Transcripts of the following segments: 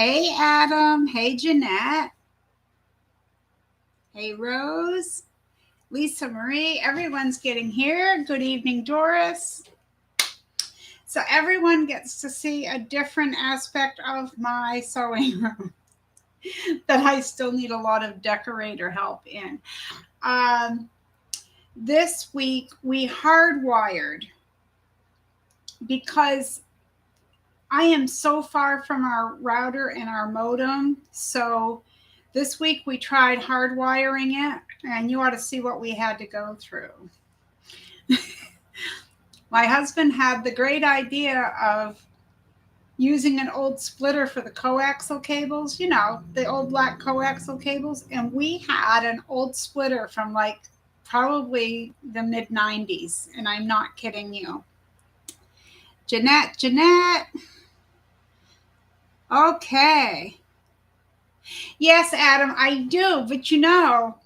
Hey, Adam. Hey, Jeanette. Hey, Rose. Lisa Marie. Everyone's getting here. Good evening, Doris. So everyone gets to see a different aspect of my sewing room that I still need a lot of decorator help in. This week we hardwired because I am so far from our router and our modem. So this week we tried hardwiring it, and you ought to see what we had to go through. My husband had the great idea of using an old splitter for the coaxial cables, you know, the old black coaxial cables. And we had an old splitter from like probably the mid 90s. And I'm not kidding you. Jeanette. Okay. Yes, Adam, I do. But you know,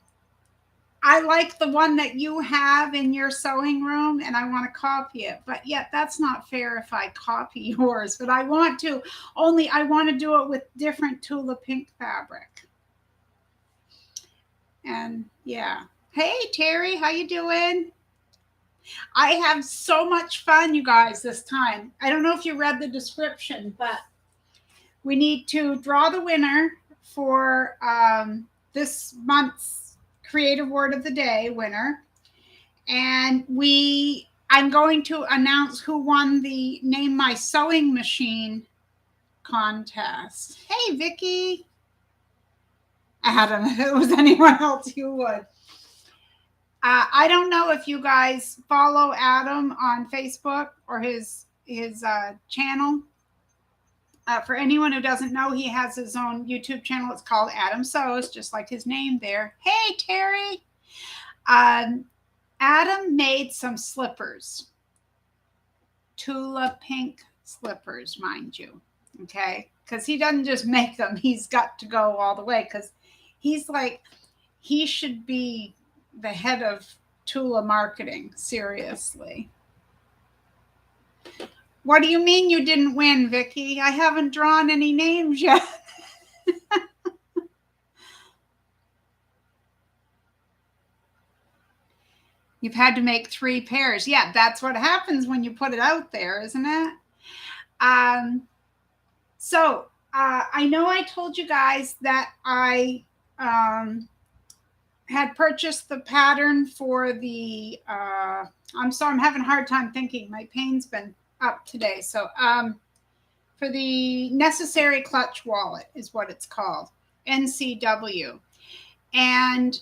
I like the one that you have in your sewing room and I want to copy it. But yet that's not fair if I copy yours. But I want to, only I want to do it with different Tula pink fabric. And yeah. Hey, Terry, how you doing? I have so much fun, you guys, this time. I don't know if you read the description, but we need to draw the winner for this month's Creative Word of the Day winner. And I'm going to announce who won the Name My Sewing Machine contest. Hey, Vicki. Adam, if it was anyone else, you would. I don't know if you guys follow Adam on Facebook or his channel. For anyone who doesn't know, he has his own YouTube channel. It's called Adam Sews, just like his name there. Hey, Terry. Adam made some slippers. Tula pink slippers, mind you. Okay? Because he doesn't just make them. He's got to go all the way because he's like, he should be the head of Tula marketing. Seriously. What do you mean you didn't win, Vicki? I haven't drawn any names yet. You've had to make 3 pairs. Yeah, that's what happens when you put it out there, isn't it? So I know I told you guys that I had purchased the pattern for the, I'm sorry, I'm having a hard time thinking. My pain's been up today. So for the Necessary Clutch Wallet is what it's called, NCW. And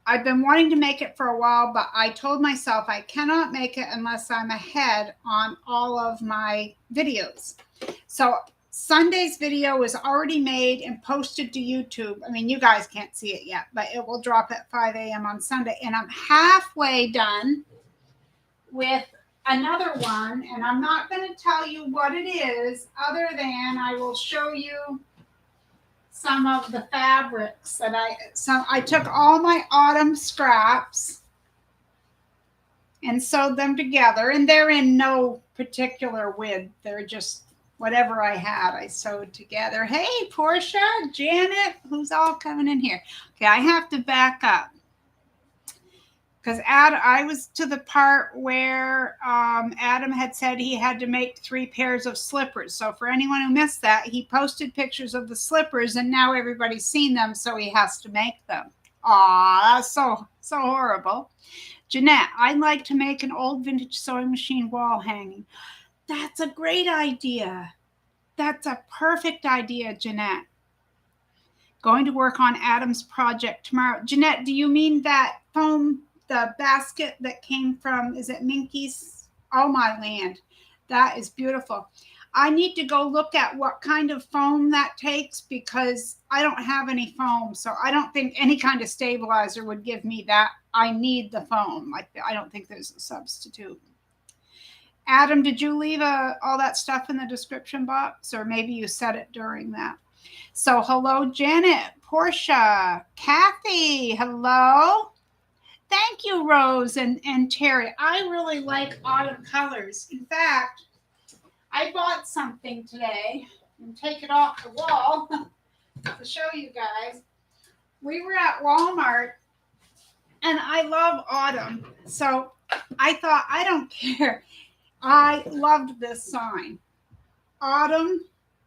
I've been wanting to make it for a while, but I told myself I cannot make it unless I'm ahead on all of my videos. So Sunday's video is already made and posted to YouTube. I mean, you guys can't see it yet, but it will drop at 5 a.m. on Sunday. And I'm halfway done with another one, and I'm not going to tell you what it is other than I will show you some of the fabrics that I took all my autumn scraps and sewed them together, and they're in no particular width. They're just whatever I had, I sewed together. Hey, Portia, Janet, who's all coming in here? Okay, I have to back up because I was to the part where Adam had said he had to make 3 pairs of slippers. So for anyone who missed that, he posted pictures of the slippers, and now everybody's seen them, so he has to make them. Aw, that's so horrible. Jeanette, I'd like to make an old vintage sewing machine wall hanging. That's a great idea. That's a perfect idea, Jeanette. Going to work on Adam's project tomorrow. Jeanette, do you mean that foam, the basket that came from, is it Minky's? Oh, my land. That is beautiful. I need to go look at what kind of foam that takes because I don't have any foam. So I don't think any kind of stabilizer would give me that. I need the foam. Like, I don't think there's a substitute. Adam, did you leave all that stuff in the description box? Or maybe you said it during that. So hello, Janet, Portia, Kathy, hello. Thank you, Rose and Terry. I really like autumn colors. In fact, I bought something today. and take it off the wall to show you guys. We were at Walmart, and I love autumn. So I thought, I don't care. I loved this sign. Autumn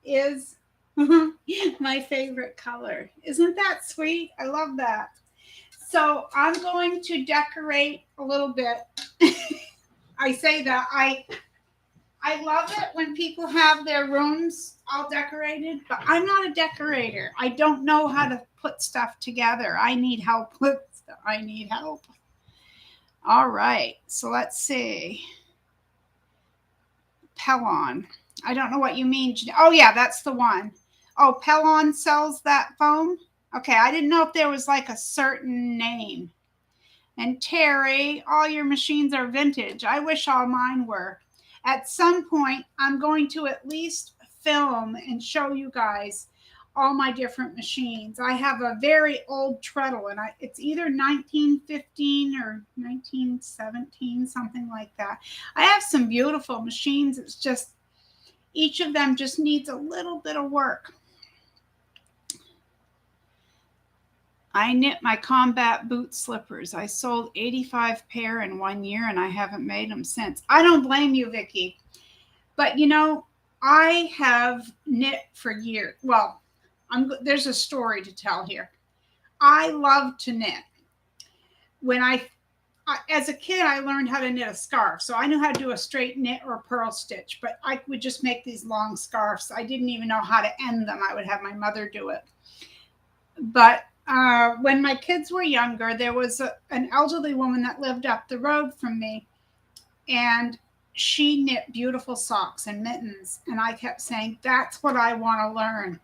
is my favorite color. Isn't that sweet? I love that. So I'm going to decorate a little bit. I say that I love it when people have their rooms all decorated, but I'm not a decorator. I don't know how to put stuff together. I need help with stuff. I need help. All right, so let's see. Pellon. I don't know what you mean. Oh, yeah, that's the one. Oh, Pellon sells that foam? Okay, I didn't know if there was like a certain name. And Terry, all your machines are vintage. I wish all mine were. At some point, I'm going to at least film and show you guys all my different machines. I have a very old treadle, and it's either 1915 or 1917, something like that. I have some beautiful machines. It's just each of them just needs a little bit of work. I knit my combat boot slippers. I sold 85 pair in 1 year, and I haven't made them since. I don't blame you, Vicki. But, you know, I have knit for years. Well, there's a story to tell here. I love to knit. When as a kid, I learned how to knit a scarf. So I knew how to do a straight knit or a purl stitch, but I would just make these long scarves. I didn't even know how to end them. I would have my mother do it. But when my kids were younger, there was an elderly woman that lived up the road from me, and she knit beautiful socks and mittens. And I kept saying, that's what I want to learn.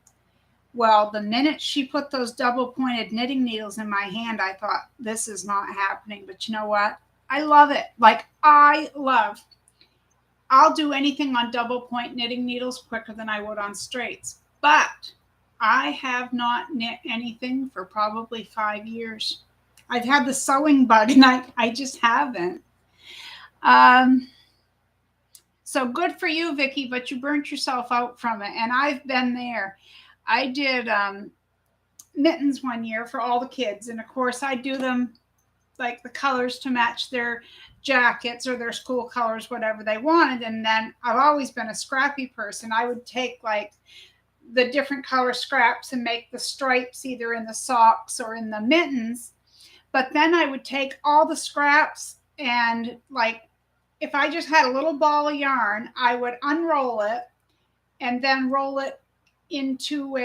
Well, the minute she put those double-pointed knitting needles in my hand, I thought, this is not happening. But you know what? I love it. Like, I'll do anything on double-point knitting needles quicker than I would on straights. But I have not knit anything for probably 5 years. I've had the sewing bug, and I just haven't. So good for you, Vicki, but you burnt yourself out from it, and I've been there. I did mittens 1 year for all the kids, and of course I do them like the colors to match their jackets or their school colors, whatever they wanted. And then I've always been a scrappy person. I would take like the different color scraps and make the stripes either in the socks or in the mittens. But then I would take all the scraps, and like if I just had a little ball of yarn, I would unroll it and then roll it into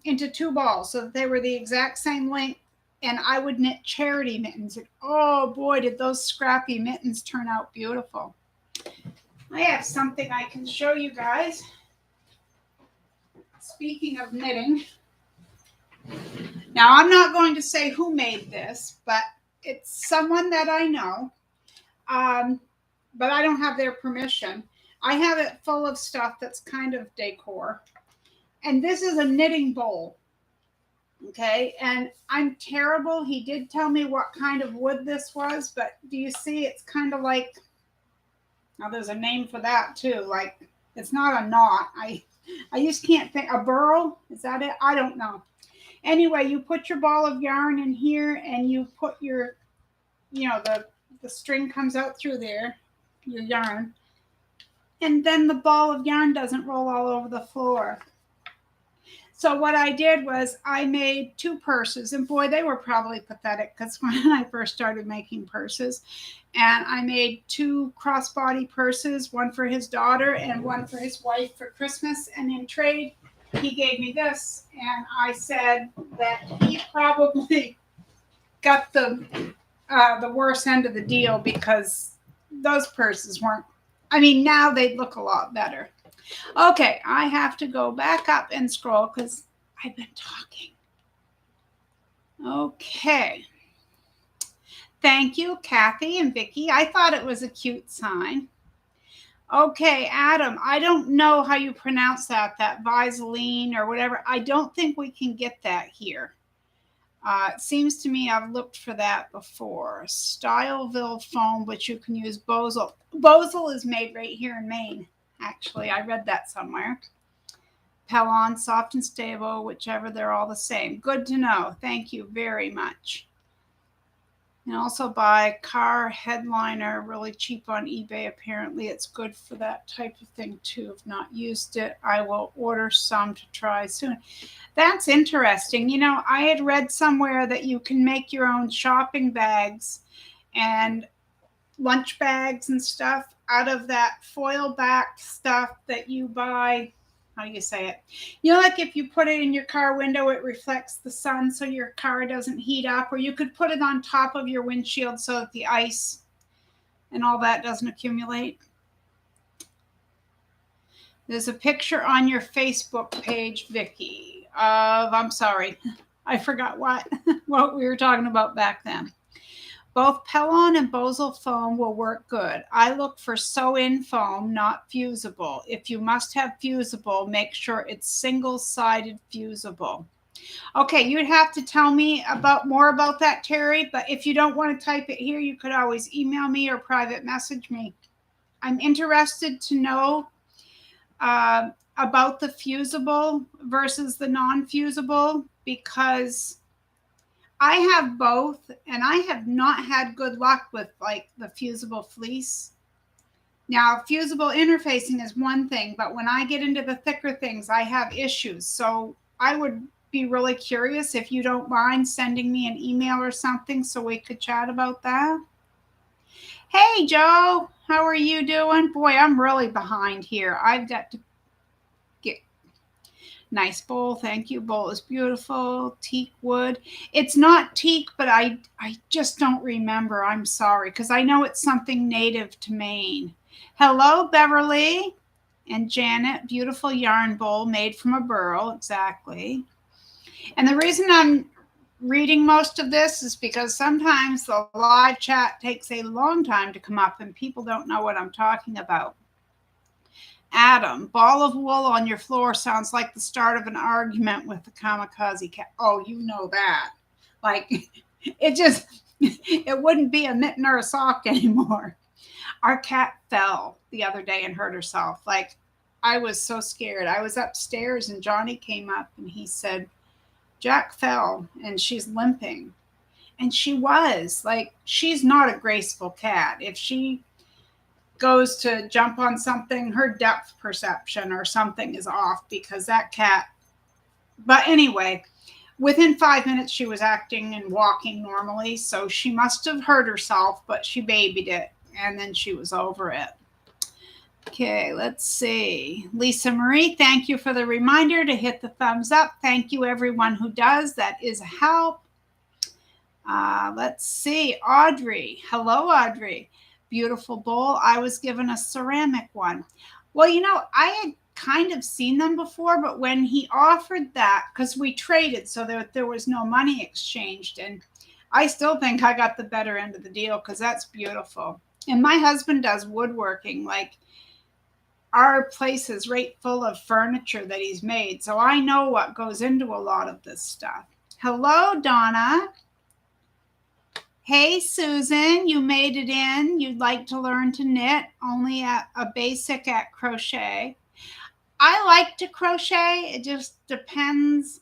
into two balls so that they were the exact same length. And I would knit charity mittens. And oh boy, did those scrappy mittens turn out beautiful. I have something I can show you guys. Speaking of knitting, now I'm not going to say who made this, but it's someone that I know, but I don't have their permission. I have it full of stuff that's kind of decor. And this is a knitting bowl. Okay, and I'm terrible. He did tell me what kind of wood this was, but do you see it's kind of like, now there's a name for that too. Like, it's not a knot. I just can't think. A burl? Is that it? I don't know. Anyway, you put your ball of yarn in here, and you put your, you know, the string comes out through there, your yarn. And then the ball of yarn doesn't roll all over the floor. So what I did was I made 2 purses, and boy, they were probably pathetic because when I first started making purses, and I made 2 crossbody purses, one for his daughter and one for his wife for Christmas. And in trade, he gave me this, and I said that he probably got the worst end of the deal because those purses weren't, I mean, now they'd look a lot better. Okay, I have to go back up and scroll because I've been talking. Okay. Thank you, Kathy and Vicki. I thought it was a cute sign. Okay, Adam, I don't know how you pronounce that Visaline or whatever. I don't think we can get that here. It seems to me I've looked for that before. Styleville foam, but you can use Bosal. Bosal is made right here in Maine. Actually, I read that somewhere. Pelon, soft and stable, whichever, they're all the same. Good to know. Thank you very much. And also buy car headliner, really cheap on eBay. Apparently it's good for that type of thing too. I've not used it. I will order some to try soon. That's interesting. You know, I had read somewhere that you can make your own shopping bags and lunch bags and stuff out of that foil back stuff that you buy. How do you say it? You know, like if you put it in your car window, it reflects the sun so your car doesn't heat up, or you could put it on top of your windshield so that the ice and all that doesn't accumulate. There's a picture on your Facebook page, Vicki, of, I'm sorry, I forgot what we were talking about back then. Both Pelon and Bosal foam will work good. I look for sew-in foam, not fusible. If you must have fusible, make sure it's single-sided fusible. Okay, you'd have to tell me more about that, Terry, but if you don't want to type it here, you could always email me or private message me. I'm interested to know about the fusible versus the non-fusible, because I have both, and I have not had good luck with like the fusible fleece. Now, fusible interfacing is one thing, but when I get into the thicker things, I have issues. So I would be really curious if you don't mind sending me an email or something so we could chat about that. Hey, Joe, how are you doing? Boy, I'm really behind here. I've got to get nice bowl. Thank you. Bowl is beautiful. Teak wood. It's not teak, but I just don't remember. I'm sorry, because I know it's something native to Maine. Hello, Beverly and Janet. Beautiful yarn bowl made from a burl. Exactly. And the reason I'm reading most of this is because sometimes the live chat takes a long time to come up and people don't know what I'm talking about. Adam, ball of wool on your floor sounds like the start of an argument with the kamikaze cat. Oh, you know that. Like, it wouldn't be a mitten or a sock anymore. Our cat fell the other day and hurt herself. Like, I was so scared. I was upstairs and Johnny came up and he said, Jack fell and she's limping. And she was. Like, she's not a graceful cat. If she goes to jump on something, her depth perception or something is off, because that cat. But anyway, within 5 minutes she was acting and walking normally, so she must have hurt herself, but she babied it and then she was over it. Okay, let's see. Lisa Marie, thank you for the reminder to hit the thumbs up. Thank you everyone who does. That is a help. Let's see. Audrey. Hello, Audrey. Beautiful bowl. I was given a ceramic one. Well, you know, I had kind of seen them before, but when he offered that, because we traded, so there was no money exchanged, and I still think I got the better end of the deal because that's beautiful. And my husband does woodworking. Like, our place is right full of furniture that he's made, so I know what goes into a lot of this stuff. Hello, Donna. Hey, Susan, you made it in. You'd like to learn to knit, only at a basic at crochet. I like to crochet. It just depends.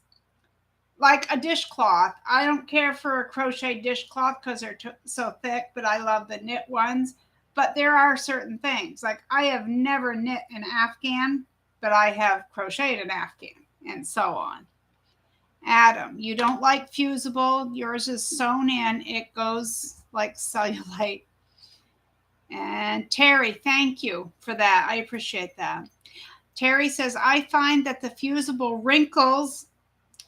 Like a dishcloth. I don't care for a crochet dishcloth because they're so thick, but I love the knit ones. But there are certain things. Like, I have never knit an Afghan, but I have crocheted an Afghan, and so on. Adam, you don't like fusible. Yours is sewn in. It goes like cellulite. And Terry, thank you for that. I appreciate that. Terry says, I find that the fusible wrinkles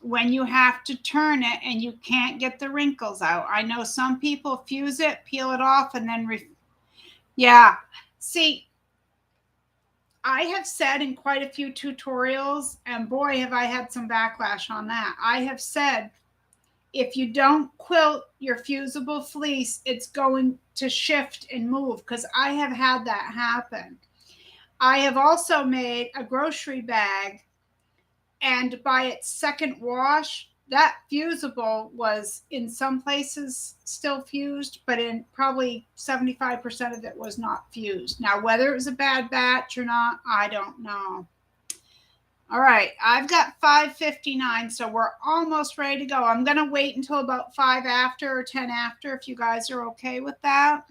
when you have to turn it and you can't get the wrinkles out. I know some people fuse it, peel it off, and then yeah. See, I have said in quite a few tutorials, and boy, have I had some backlash on that. I have said, if you don't quilt your fusible fleece, it's going to shift and move, because I have had that happen. I have also made a grocery bag, and by its second wash, that fusible was in some places still fused, but in probably 75% of it was not fused. Now, whether it was a bad batch or not, I don't know. All right, I've got 5:59, so we're almost ready to go. I'm going to wait until about 5 after or 10 after if you guys are okay with that.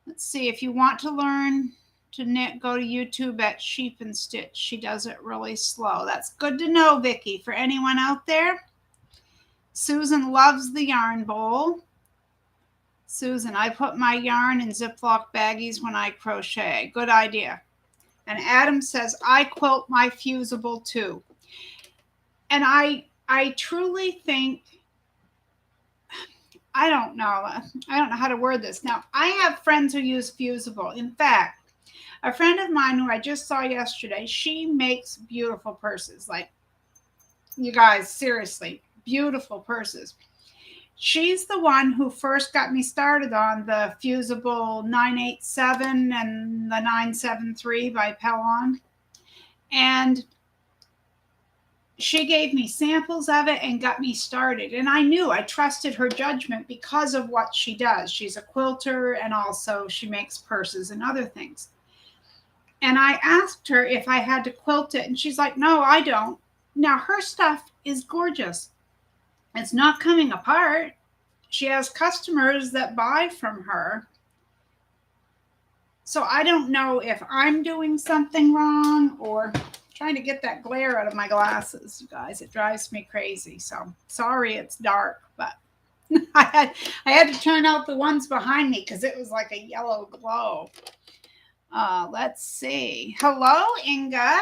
Let's see, if you want to learn to knit, go to YouTube at Sheep and Stitch. She does it really slow. That's good to know, Vicki, for anyone out there. Susan loves the yarn bowl. Susan, I put my yarn in Ziploc baggies when I crochet. Good idea. And Adam says, I quilt my fusible too. And I truly think, I don't know how to word this. Now, I have friends who use fusible. In fact, a friend of mine who I just saw yesterday, she makes beautiful purses. Like, you guys, seriously, beautiful purses. She's the one who first got me started on the fusible 987 and the 973 by Pellon. And she gave me samples of it and got me started. And I trusted her judgment because of what she does. She's a quilter and also she makes purses and other things. And I asked her if I had to quilt it. And she's like, no, I don't. Now, her stuff is gorgeous. It's not coming apart. She has customers that buy from her. So I don't know if I'm doing something wrong or trying to get that glare out of my glasses, you guys. It drives me crazy. So sorry it's dark, but I had to turn out the ones behind me because it was like a yellow glow. Let's see. Hello, Inga.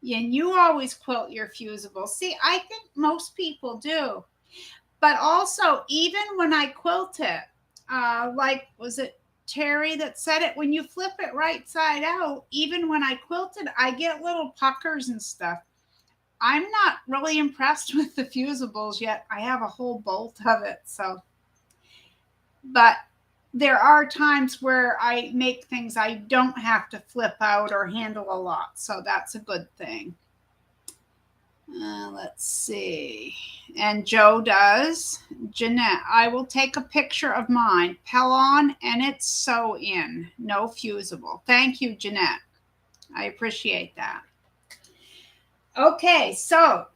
And you always quilt your fusible. See, I think most people do. But also, even when I quilt it, like, was it Terry that said it? When you flip it right side out, even when I quilt it, I get little puckers and stuff. I'm not really impressed with the fusibles yet. I have a whole bolt of it. So, but there are times where I make things I don't have to flip out or handle a lot. So that's a good thing. Let's see. And Joe does. Jeanette, I will take a picture of mine. Pellon, and it's sew in. No fusible. Thank you, Jeanette. I appreciate that. Okay, so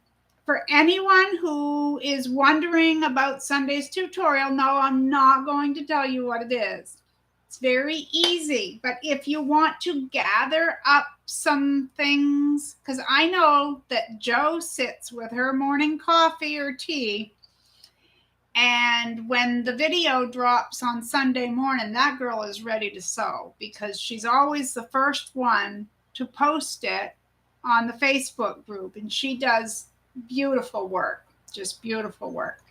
for anyone who is wondering about Sunday's tutorial, no, I'm not going to tell you what it is. It's very easy, but if you want to gather up some things, because I know that Jo sits with her morning coffee or tea, and when the video drops on Sunday morning, that girl is ready to sew because she's always the first one to post it on the Facebook group, and she does beautiful work, just beautiful work.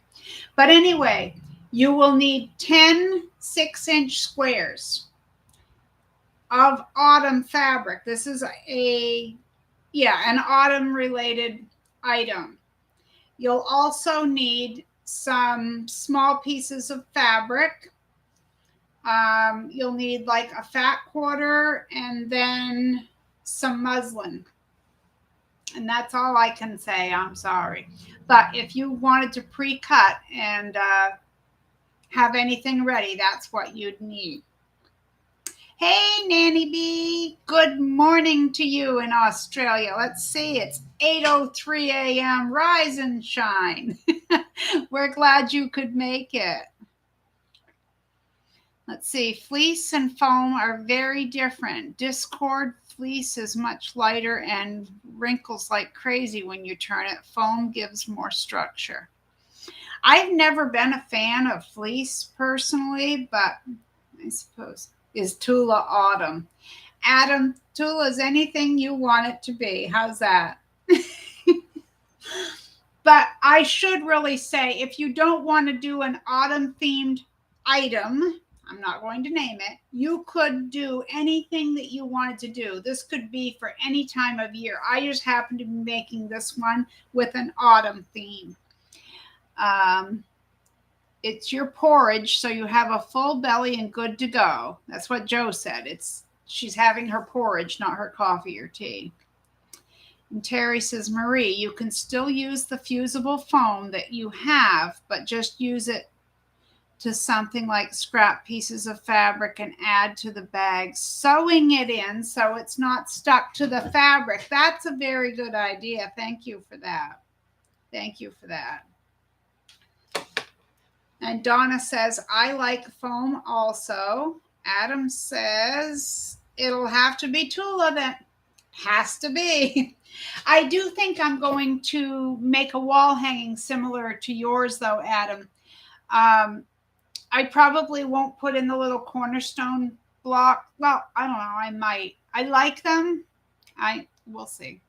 But anyway, you will need 10 6-inch squares of autumn fabric. This is an autumn related item. You'll also need some small pieces of fabric. You'll need like a fat quarter and then some muslin. And that's all I can say. I'm sorry. But if you wanted to pre-cut and have anything ready, that's what you'd need. Hey, Nanny B. Good morning to you in Australia. Let's see. It's 8:03 a.m. Rise and shine. We're glad you could make it. Let's see. Fleece and foam are very different. Discord fleece is much lighter and wrinkles like crazy when you turn it. Foam gives more structure. I've never been a fan of fleece personally, but I suppose is Tula autumn. Adam, Tula is anything you want it to be. How's that? But I should really say, if you don't want to do an autumn themed item, I'm not going to name it, you could do anything that you wanted to do. This could be for any time of year. I just happen to be making this one with an autumn theme. It's your porridge, so you have a full belly and good to go. That's what Jo said. She's having her porridge, not her coffee or tea. And Terry says, Marie, you can still use the fusible foam that you have, but just use it to something like scrap pieces of fabric and add to the bag, sewing it in so it's not stuck to the fabric. That's a very good idea. Thank you for that. Thank you for that. And Donna says, I like foam also. Adam says, it'll have to be Tula then. Has to be. I do think I'm going to make a wall hanging similar to yours, though, Adam. I probably won't put in the little cornerstone block. Well, I don't know. I might. I like them. We'll see.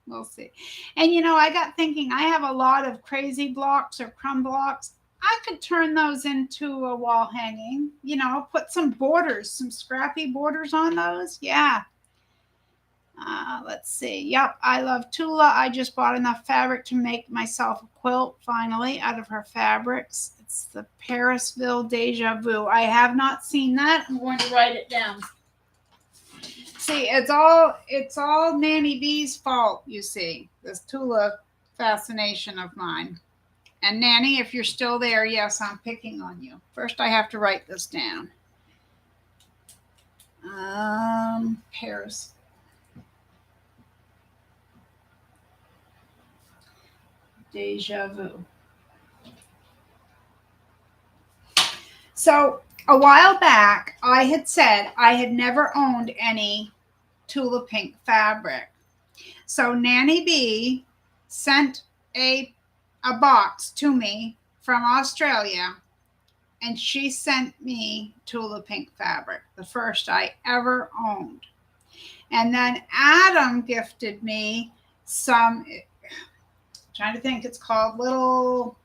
We'll see. And I got thinking, I have a lot of crazy blocks or crumb blocks. I could turn those into a wall hanging. Put some borders, some scrappy borders on those. Yeah. Let's see. Yep, I love Tula. I just bought enough fabric to make myself a quilt finally out of her fabrics. It's the Parisville Deja Vu. I have not seen that. I'm going to write it down. See, it's all Nanny B's fault, you see. This Tula fascination of mine. And Nanny, if you're still there, yes, I'm picking on you. First, I have to write this down. Paris. Deja vu. So a while back, I had said I had never owned any Tula pink fabric. So Nanny B sent a box to me from Australia, and she sent me Tula pink fabric, the first I ever owned. And then Adam gifted me some, trying to think, it's called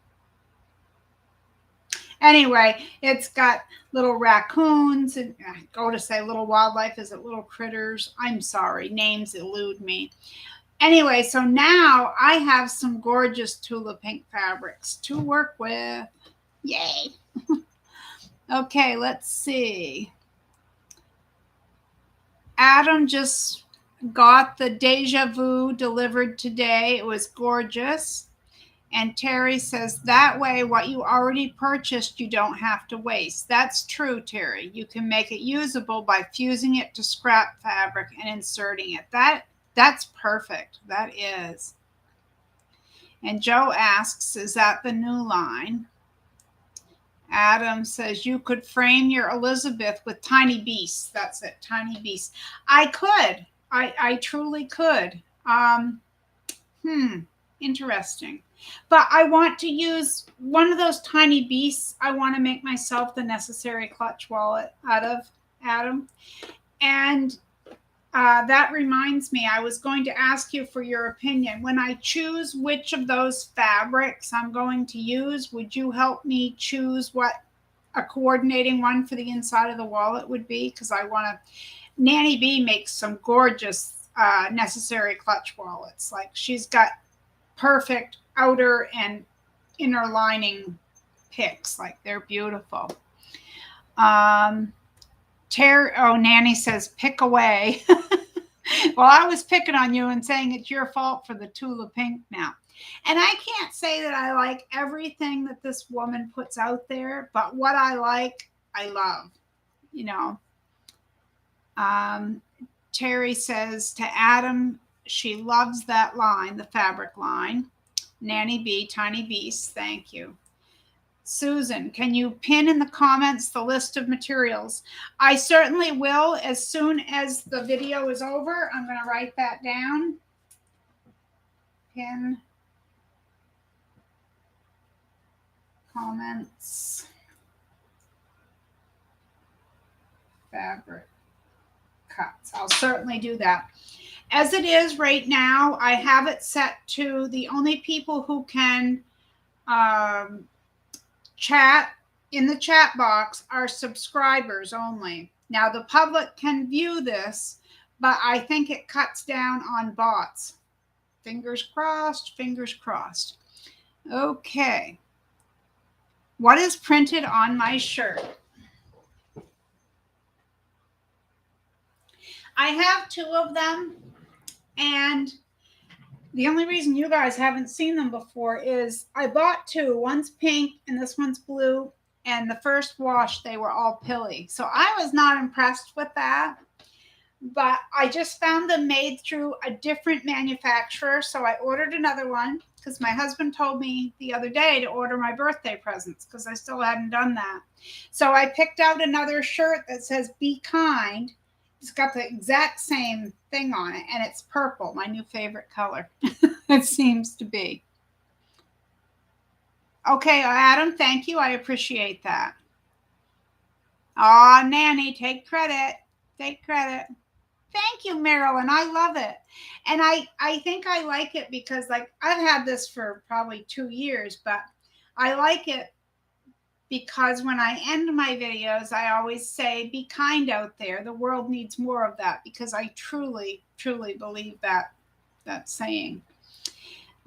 anyway, it's got little raccoons, and I go to say little wildlife, is it little critters? I'm sorry, names elude me. Anyway, so now I have some gorgeous Tula pink fabrics to work with. Yay. Okay, let's see. Adam just got the Deja Vu delivered today. It was gorgeous. And Terry says, that way, what you already purchased, you don't have to waste. That's true, Terry. You can make it usable by fusing it to scrap fabric and inserting it. That's perfect. That is. And Joe asks, is that the new line? Adam says, you could frame your Elizabeth with tiny beasts. That's it, tiny beasts. I could. I truly could. Interesting. But I want to use one of those tiny beasts. I want to make myself the necessary clutch wallet out of, Adam. And that reminds me, I was going to ask you for your opinion. When I choose which of those fabrics I'm going to use, would you help me choose what a coordinating one for the inside of the wallet would be? Because I want to, Nanny B makes some gorgeous necessary clutch wallets. Like, she's got perfect outer and inner lining picks. Like, they're beautiful. Nanny says, pick away. Well, I was picking on you and saying it's your fault for the Tula pink now. And I can't say that I like everything that this woman puts out there, but what I like, I love, Terry says to Adam, she loves that line, the fabric line. Nanny B, Tiny Beast, thank you. Susan, can you pin in the comments the list of materials? I certainly will. As soon as the video is over, I'm going to write that down. Pin comments fabric cuts. I'll certainly do that. As it is right now, I have it set to the only people who can chat in the chat box are subscribers only. Now, the public can view this, but I think it cuts down on bots. Fingers crossed, fingers crossed. Okay. What is printed on my shirt? I have two of them, and the only reason you guys haven't seen them before is I bought two. One's pink and this one's blue. And the first wash, they were all pilly. So I was not impressed with that. But I just found them made through a different manufacturer. So I ordered another one because my husband told me the other day to order my birthday presents because I still hadn't done that. So I picked out another shirt that says "Be Kind." It's got the exact same thing on it, and it's purple, my new favorite color. It seems to be. Okay, Adam, thank you. I appreciate that. Oh, Nanny, take credit. Take credit. Thank you, Marilyn. I love it. And I think I like it because, like, I've had this for probably 2 years, but I like it because when I end my videos, I always say, be kind out there. The world needs more of that because I truly, truly believe that saying.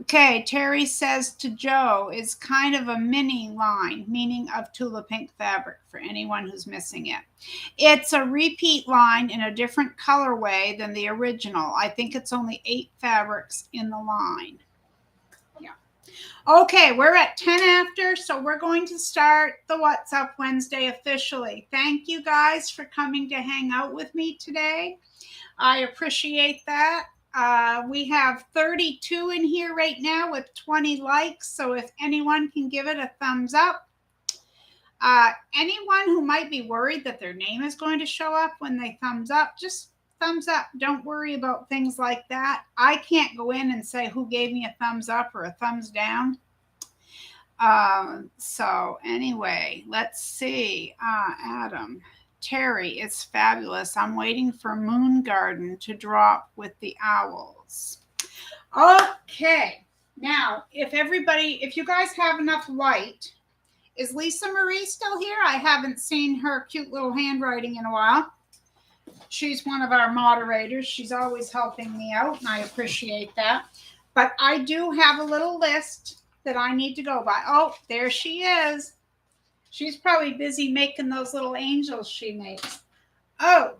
Okay, Terry says to Joe, is kind of a mini line, meaning of Tula pink fabric for anyone who's missing it. It's a repeat line in a different colorway than the original. I think it's only 8 fabrics in the line. Yeah. Okay, we're at 10 after, so we're going to start the What's Up Wednesday officially. Thank you guys for coming to hang out with me today. I appreciate that. We have 32 in here right now with 20 likes. So if anyone can give it a thumbs up. Anyone who might be worried that their name is going to show up when they thumbs up, just thumbs up. Don't worry about things like that. I can't go in and say who gave me a thumbs up or a thumbs down. So anyway, let's see. Adam. Terry, it's fabulous. I'm waiting for Moon Garden to drop with the owls. Okay. Now, if you guys have enough light, is Lisa Marie still here? I haven't seen her cute little handwriting in a while. She's one of our moderators. She's always helping me out, and I appreciate that. But I do have a little list that I need to go by. Oh, there she is. She's probably busy making those little angels she makes. Oh,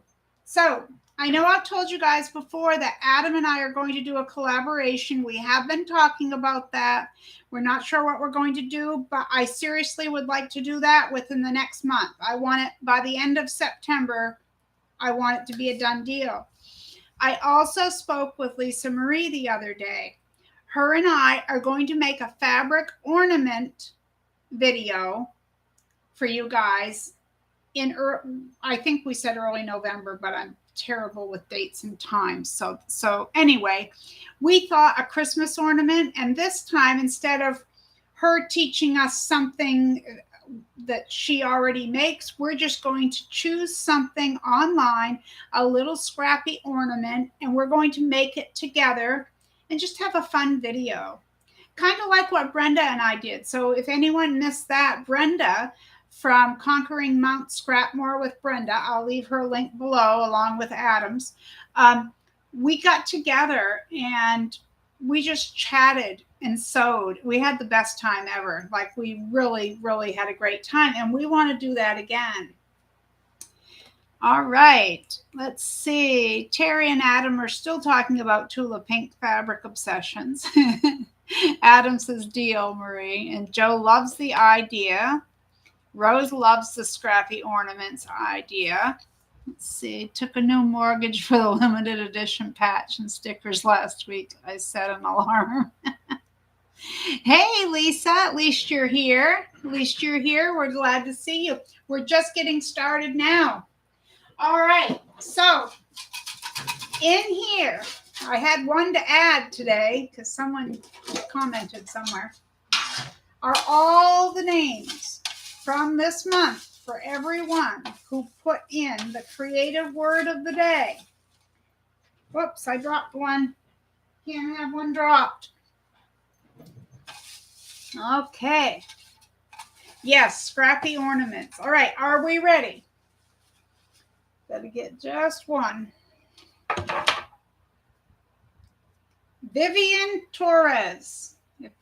so I know I've told you guys before that Adam and I are going to do a collaboration. We have been talking about that. We're not sure what we're going to do, but I seriously would like to do that within the next month. I want it by the end of September. I want it to be a done deal. I also spoke with Lisa Marie the other day. Her and I are going to make a fabric ornament video for you guys I think we said early November, but I'm terrible with dates and times. So anyway, we thought a Christmas ornament, and this time, instead of her teaching us something that she already makes, we're just going to choose something online, a little scrappy ornament, and we're going to make it together and just have a fun video. Kind of like what Brenda and I did. So if anyone missed that, Brenda from Conquering Mount Scrapmore with Brenda, I'll leave her link below along with Adam's. We got together and we just chatted and sewed. We had the best time ever. Like, we really, really had a great time, and we want to do that again. All right, let's see. Terry and Adam are still talking about Tula pink fabric obsessions. Adam says, deal, Marie. And Joe loves the idea. Rose loves the scrappy ornaments idea. Let's see. Took a new mortgage for the limited edition patch and stickers last week. I set an alarm. Hey, Lisa, at least you're here. At least you're here. We're glad to see you. We're just getting started now. All right. So in here, I had one to add today because someone commented somewhere, are all the names from this month for everyone who put in the creative word of the day. Whoops, I dropped one. Can't have one dropped. Okay. Yes, scrappy ornaments. All right, are we ready? Gotta get just one. Vivian Torres.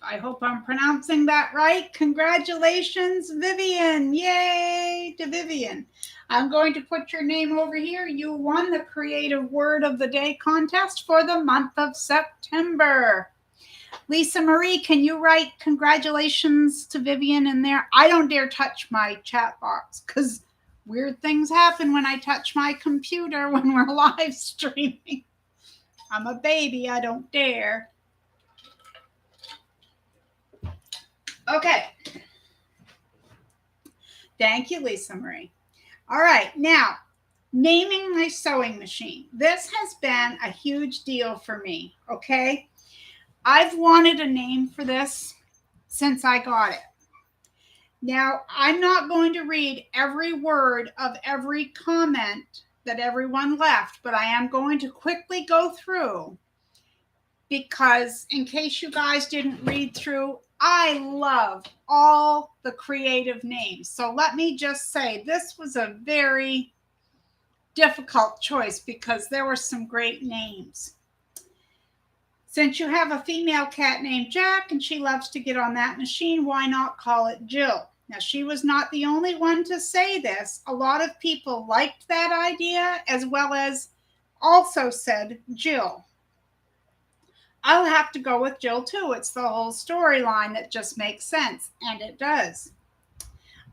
I hope I'm pronouncing that right. Congratulations, Vivian. Yay to Vivian. I'm going to put your name over here. You won the Creative Word of the Day contest for the month of September. Lisa Marie, can you write congratulations to Vivian in there? I don't dare touch my chat box because weird things happen when I touch my computer when we're live streaming. I'm a baby. I don't dare. Okay. Thank you, Lisa Marie. All right. Now, naming my sewing machine. This has been a huge deal for me. Okay. I've wanted a name for this since I got it. Now, I'm not going to read every word of every comment that everyone left, but I am going to quickly go through because in case you guys didn't read through, I love all the creative names. So let me just say this was a very difficult choice because there were some great names. Since you have a female cat named Jack and she loves to get on that machine, why not call it Jill? Now, she was not the only one to say this. A lot of people liked that idea as well as also said Jill. I'll have to go with Jill too. It's the whole storyline that just makes sense, and it does.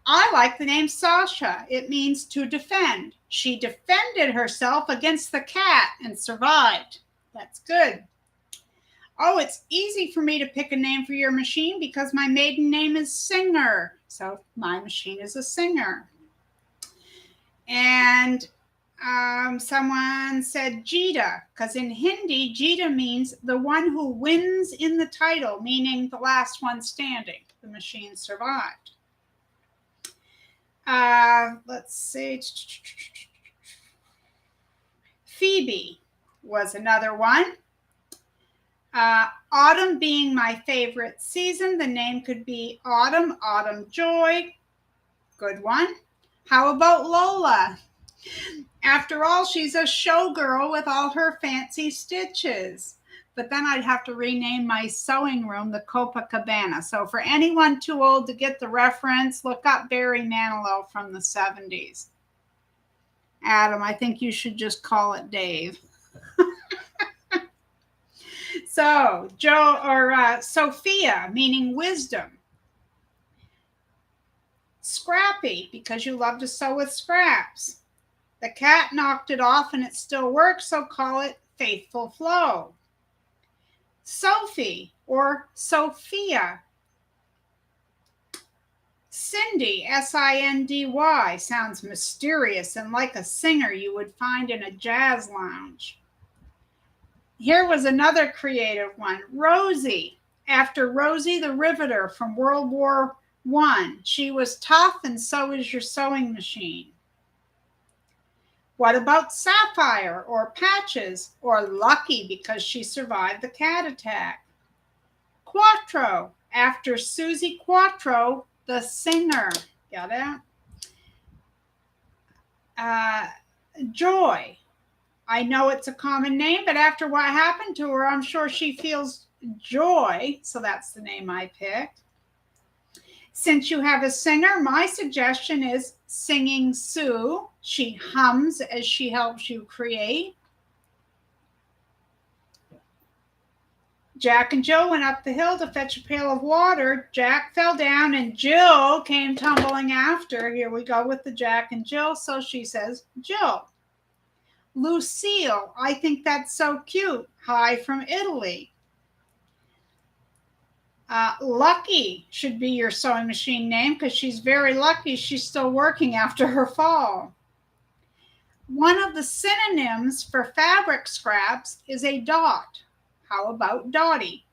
I like the name Sasha. It means to defend. She defended herself against the cat and survived. That's good. Oh, it's easy for me to pick a name for your machine because my maiden name is Singer. So my machine is a singer. And someone said Jita, because in Hindi, Jita means the one who wins in the title, meaning the last one standing. The machine survived. Let's see. Phoebe was another one. Autumn being my favorite season, the name could be Autumn, Autumn Joy. Good one. How about Lola? After all, she's a showgirl with all her fancy stitches. But then I'd have to rename my sewing room the Copacabana. So for anyone too old to get the reference, look up Barry Manilow from the 70s. Adam, I think you should just call it Dave. So, Sophia, meaning wisdom. Scrappy, because you love to sew with scraps. The cat knocked it off and it still works, so call it Faithful Flow. Sophie, or Sophia. Cindy, S-I-N-D-Y, sounds mysterious and like a singer you would find in a jazz lounge. Here was another creative one, Rosie, after Rosie the Riveter from World War I. She was tough and so is your sewing machine. What about Sapphire or Patches or Lucky because she survived the cat attack? Quattro, after Susie Quattro, the singer. Got it? Joy. I know it's a common name, but after what happened to her, I'm sure she feels joy. So that's the name I picked. Since you have a singer, my suggestion is Singing Sue. She hums as she helps you create. Jack and Jill went up the hill to fetch a pail of water. Jack fell down and Jill came tumbling after. Here we go with the Jack and Jill. So she says, Jill. Lucille, I think that's so cute. Hi from Italy. Lucky should be your sewing machine name because she's very lucky she's still working after her fall. One of the synonyms for fabric scraps is a dot. How about Dottie?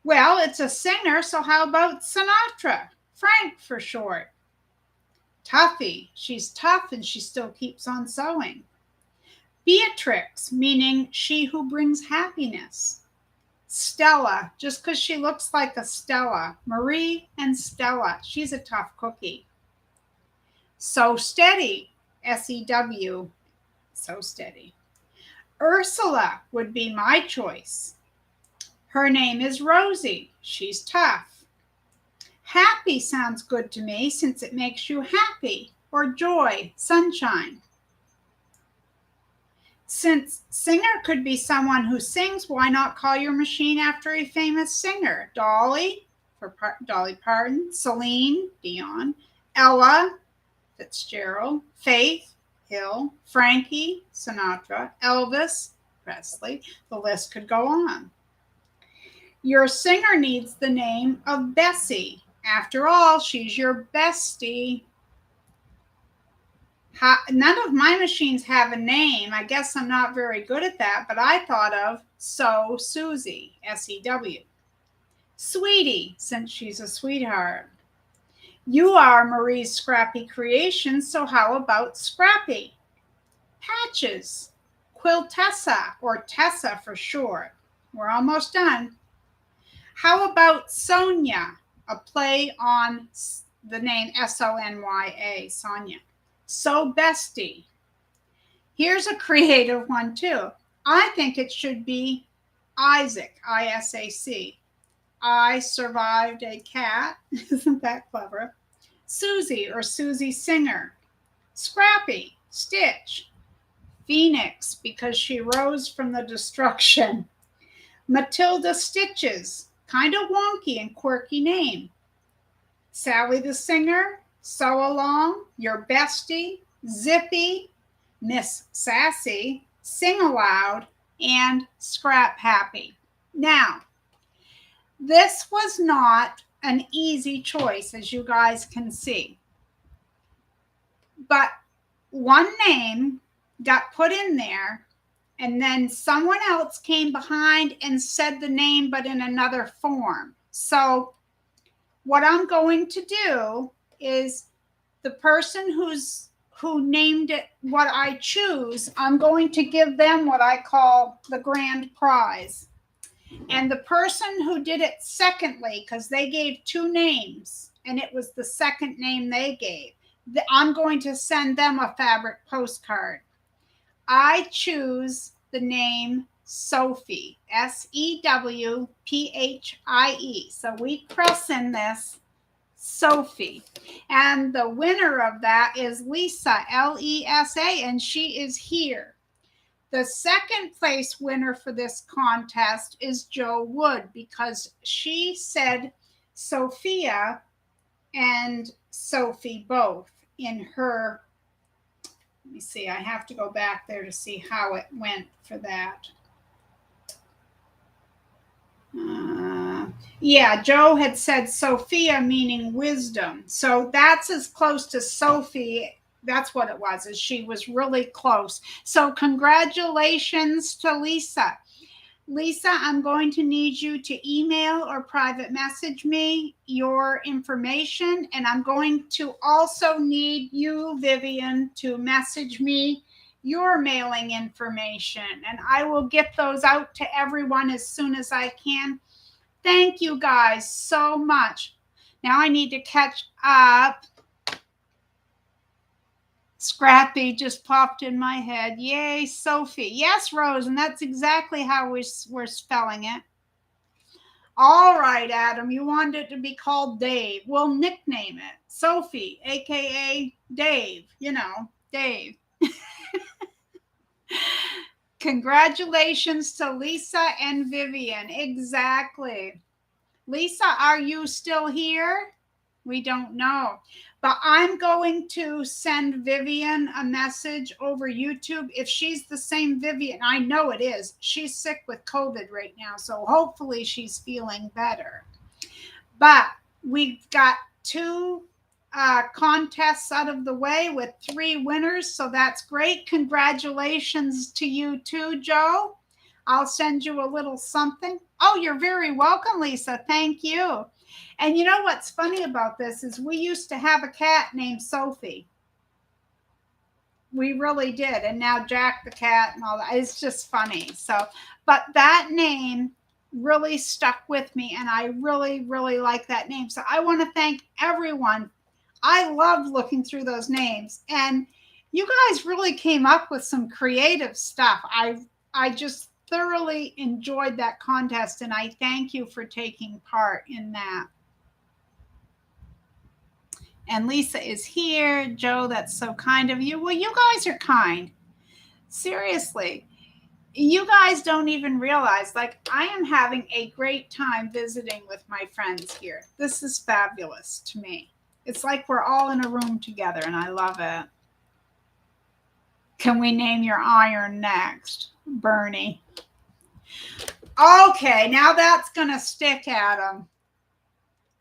Well, it's a singer, so how about Sinatra? Frank for short. Tuffy, she's tough and she still keeps on sewing. Beatrix, meaning she who brings happiness. Stella, just because she looks like a Stella. Marie and Stella, she's a tough cookie. So Steady, S-E-W, so steady. Ursula would be my choice. Her name is Rosie. She's tough. Happy sounds good to me since it makes you happy, or joy, sunshine. Since singer could be someone who sings, why not call your machine after a famous singer? Dolly, for Dolly Parton, Celine Dion, Ella Fitzgerald, Faith Hill, Frankie Sinatra, Elvis Presley. The list could go on. Your singer needs the name of Bessie. After all, she's your bestie. None of my machines have a name. I guess I'm not very good at that, but I thought of So Susie, S-E-W. Sweetie, since she's a sweetheart. You are Marie's Scrappy creation, so how about Scrappy? Patches, Quiltessa, or Tessa for short. We're almost done. How about Sonia, a play on the name S-O-N-Y-A, Sonia. So Bestie. Here's a creative one too. I think it should be Isaac, I-S-A-C. I survived a cat. Isn't that clever? Susie or Susie Singer. Scrappy, Stitch. Phoenix, because she rose from the destruction. Matilda Stitches, kind of wonky and quirky name. Sally the Singer, Sew Along, Your Bestie, Zippy, Miss Sassy, Sing Aloud, and Scrap Happy. Now, this was not an easy choice, as you guys can see. But one name got put in there, and then someone else came behind and said the name, but in another form. So what I'm going to do is the person who named it what I choose, I'm going to give them what I call the grand prize. And the person who did it secondly, because they gave two names, and it was the second name they gave, I'm going to send them a fabric postcard. I choose the name Sophie, S-E-W-P-H-I-E. So we press in this Sophie. And the winner of that is Lesa, L-E-S-A, and she is here. The second place winner for this contest is Jo Wood, because she said Sophia and Sophie both in her. Let me see, I have to go back there to see how it went for that. Yeah, Jo had said Sophia, meaning wisdom. So that's as close to Sophie. That's what it was, is she was really close. So congratulations to Lesa. Lesa, I'm going to need you to email or private message me your information. And I'm going to also need you, Vivian, to message me your mailing information. And I will get those out to everyone as soon as I can. Thank you guys so much. Now I need to catch up. Scrappy just popped in my head. Yay, Sophie. Yes, Rose, and that's exactly how we're spelling it. All right, Adam, you wanted it to be called Dave. We'll nickname it Sophie, a.k.a. Dave. You know, Dave. Congratulations to Lesa and Vivian. Exactly. Lesa, are you still here? We don't know. But I'm going to send Vivian a message over YouTube. If she's the same Vivian, I know it is. She's sick with COVID right now, so hopefully she's feeling better. But we've got two contests out of the way with 3 winners, so that's great. Congratulations to you too, Jo. I'll send you a little something. Oh, you're very welcome, Lesa. Thank you. And you know what's funny about this is we used to have a cat named Sophie. We really did. And now Jack the cat and all that. It's just funny. So, but that name really stuck with me, and I really, really like that name. So I want to thank everyone. I loved looking through those names, and you guys really came up with some creative stuff. I just thoroughly enjoyed that contest, and I thank you for taking part in that. And Lesa is here. Jo, that's so kind of you. Well, you guys are kind. Seriously. You guys don't even realize, like, I am having a great time visiting with my friends here. This is fabulous to me. It's like we're all in a room together, and I love it. Can we name your iron next? Bernie. Okay, now that's going to stick, Adam.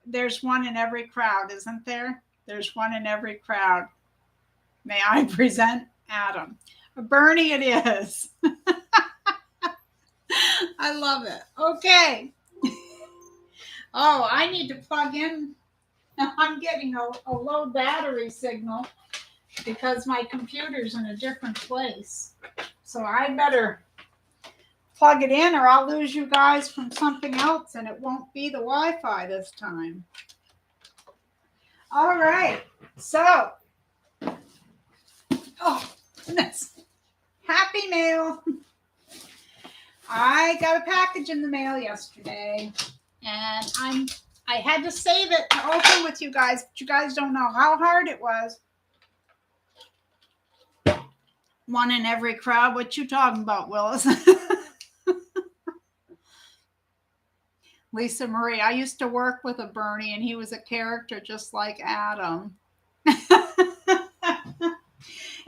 There's one in every crowd, isn't there? There's one in every crowd. May I present Adam? Bernie it is. I love it. Okay. Oh, I need to plug in. I'm getting a low battery signal because my computer's in a different place. So I better plug it in or I'll lose you guys from something else and it won't be the Wi-Fi this time. All right. So, oh, goodness. Happy mail. I got a package in the mail yesterday and I had to save it to open with you guys, but you guys don't know how hard it was. One in every crowd. What you talking about, Willis? Lisa Marie. I used to work with a Bernie, and he was a character just like Adam.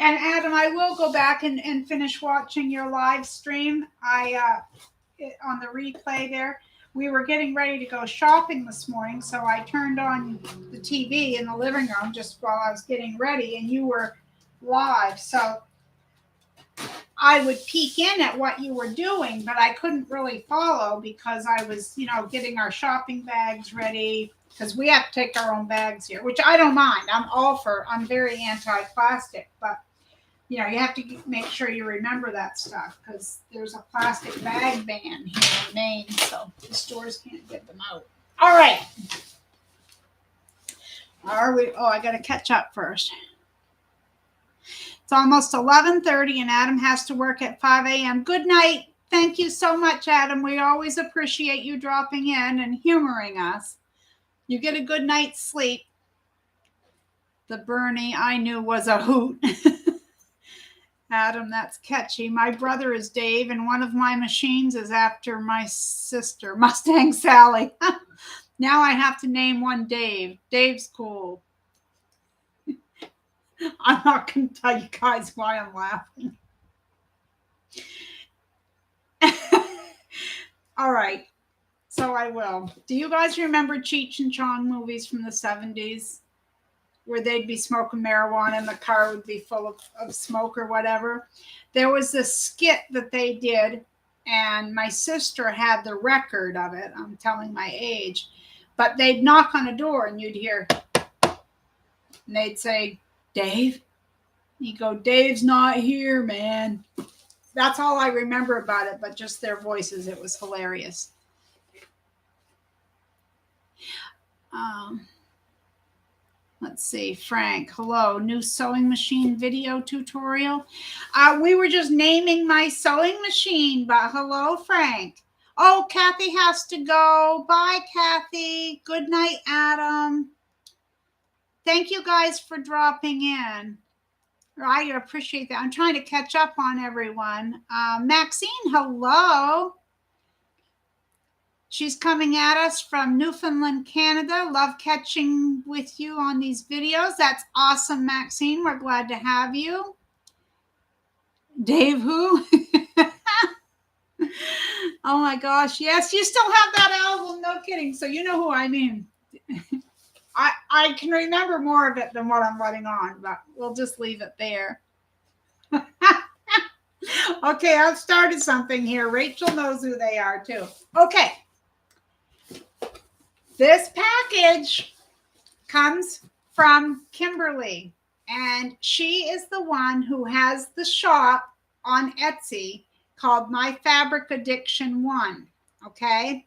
And Adam, I will go back and finish watching your live stream. On the replay there. We were getting ready to go shopping this morning, so I turned on the TV in the living room just while I was getting ready, and you were live. So I would peek in at what you were doing, but I couldn't really follow because I was, getting our shopping bags ready because we have to take our own bags here, which I don't mind. I'm very anti-plastic, but you have to make sure you remember that stuff because there's a plastic bag ban here in Maine, so the stores can't get them out. All right. Are we? Oh, I got to catch up first. It's almost 11:30 and Adam has to work at 5 a.m. Good night. Thank you so much, Adam. We always appreciate you dropping in and humoring us. You get a good night's sleep. The Bernie I knew was a hoot. Adam, that's catchy. My brother is Dave, and one of my machines is after my sister, Mustang Sally. Now I have to name one Dave. Dave's cool. I'm not going to tell you guys why I'm laughing. All right. So I will. Do you guys remember Cheech and Chong movies from the 70s? Where they'd be smoking marijuana and the car would be full of smoke or whatever. There was this skit that they did, and my sister had the record of it. I'm telling my age. But they'd knock on a door, and you'd hear, and they'd say, Dave? You go, Dave's not here, man. That's all I remember about it, but just their voices. It was hilarious. Let's see, Frank, hello, new sewing machine video tutorial. We were just naming my sewing machine, but hello, Frank. Oh, Kathy has to go. Bye, Kathy. Good night, Adam. Thank you guys for dropping in. I appreciate that. I'm trying to catch up on everyone. Maxine, hello. She's coming at us from Newfoundland, Canada. Love catching with you on these videos. That's awesome, Maxine. We're glad to have you. Dave who? Oh my gosh. Yes, you still have that album. No kidding. So you know who I mean. I can remember more of it than what I'm letting on, but we'll just leave it there. Okay, I've started something here. Rachel knows who they are too. Okay. This package comes from Kimberley, and she is the one who has the shop on Etsy called My Fabric Addiction 1, okay?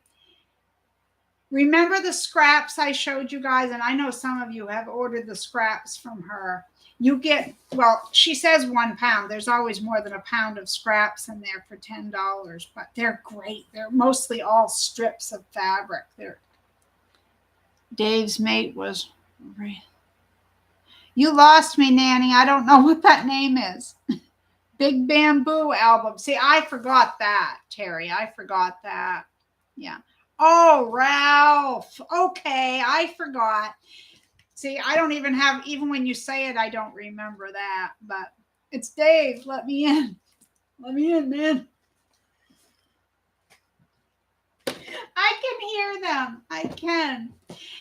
Remember the scraps I showed you guys, and I know some of you have ordered the scraps from her. You get, well, she says 1 pound. There's always more than a pound of scraps in there for $10, but they're great. They're mostly all strips of fabric. Dave's mate was, you lost me, Nanny. I don't know what that name is. Big Bamboo album. See, I forgot that, Terry. I forgot that. Yeah. Oh, Ralph. Okay, I forgot. See, I don't even have, even when you say it, I don't remember that. But it's Dave. Let me in. Let me in, man. I can hear them. I can.